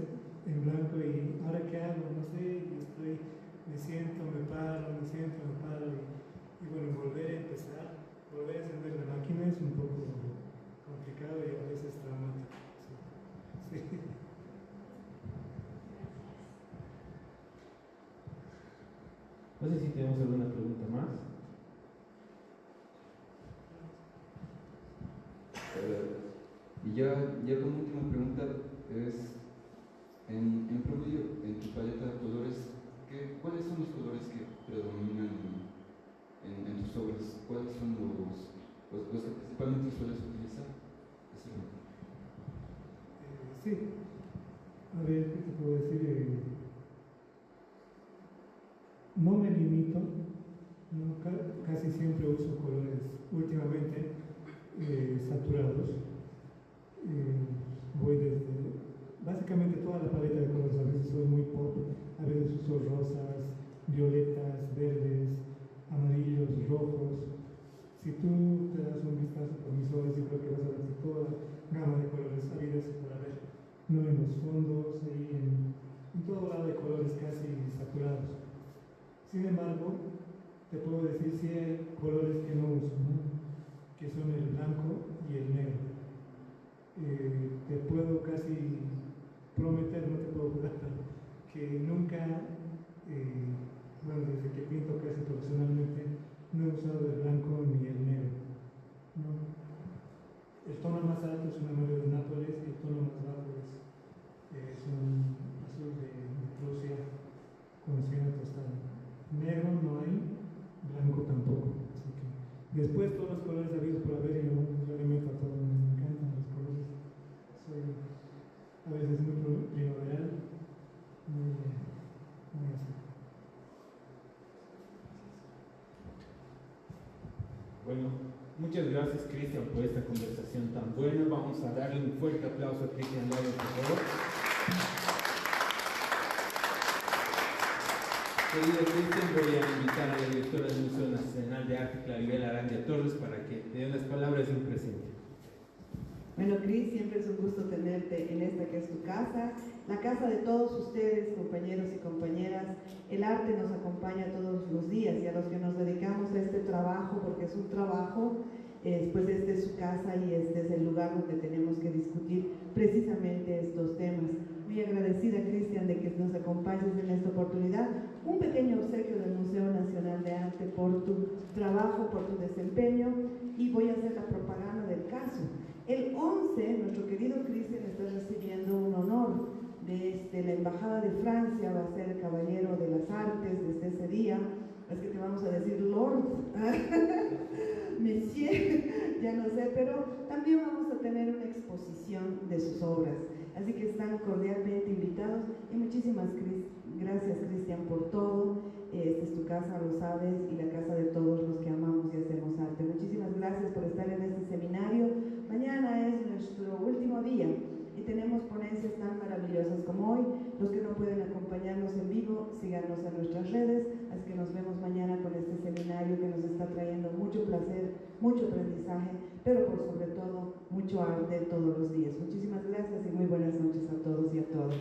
[SPEAKER 2] en blanco y ¿ahora qué hago? No sé, me siento, me paro y bueno, volver a empezar, volver a encender la máquina es un poco complicado y a veces traumático. Sí. Sí.
[SPEAKER 1] No sé si tenemos alguna pregunta más.
[SPEAKER 4] Y ya como última pregunta es, en promedio, en tu paleta de colores, ¿cuáles son los colores que predominan en tus obras? ¿Cuáles son los que principalmente sueles utilizar?
[SPEAKER 2] Sí, a ver, ¿qué te puedo decir? No me limito, casi siempre uso colores últimamente saturados. Voy desde básicamente toda la paleta de colores. A veces soy muy pop, a veces uso rosas, violetas, verdes, amarillos, rojos. Si tú te das un vistazo por mis obras, yo creo que vas a ver toda la gama de colores habidas para ver, no en los fondos, ahí en todo lado de colores casi saturados. Sin embargo, te puedo decir si hay colores que no uso, ¿no? Que son el blanco y el negro. Te puedo casi prometer, no te puedo jurar, que nunca, bueno, desde que pinto casi profesionalmente, no he usado el blanco ni el negro, ¿no? El tono más alto es un amarillo de Nápoles y el tono más bajo es un azul de Rusia con cieno tostado. Negro no hay, blanco tampoco. Así que después todos los colores habidos por haber, yo le meto a todo, me encantan los colores. Soy a veces muy primaveral, muy así.
[SPEAKER 1] Bueno, muchas gracias Cristian por esta conversación tan buena. Vamos a darle un fuerte aplauso a Cristian López, por favor. Querido Cristian, voy a invitar a la directora del Museo Nacional de Arte, Claribel Arandia Torres, para que te dé las palabras de un presente.
[SPEAKER 7] Bueno, Cris, siempre es un gusto tenerte en esta que es tu casa, la casa de todos ustedes, compañeros y compañeras. El arte nos acompaña todos los días y a los que nos dedicamos a este trabajo, porque es un trabajo, pues este es su casa y este es el lugar donde tenemos que discutir precisamente estos temas. Muy agradecida, Cristian, de que nos acompañes en esta oportunidad. Un pequeño obsequio del Museo Nacional de Arte por tu trabajo, por tu desempeño, y voy a hacer la propaganda del caso. El Desde la Embajada de Francia va a ser el Caballero de las Artes desde ese día. Es que te vamos a decir Lord, Monsieur, ya no sé, pero también vamos a tener una exposición de sus obras. Así que están cordialmente invitados y muchísimas gracias, Cristian, por todo. Esta es tu casa, lo sabes, y la casa de todos los que amamos y hacemos arte. Muchísimas gracias por estar en este seminario. Mañana es nuestro último día y tenemos ponencias tan maravillosas como hoy. Los que no pueden acompañarnos en vivo, síganos en nuestras redes. Así que nos vemos mañana con este seminario que nos está trayendo mucho placer, mucho aprendizaje, pero por sobre todo mucho arte todos los días. Muchísimas gracias y muy buenas noches a todos y a todas.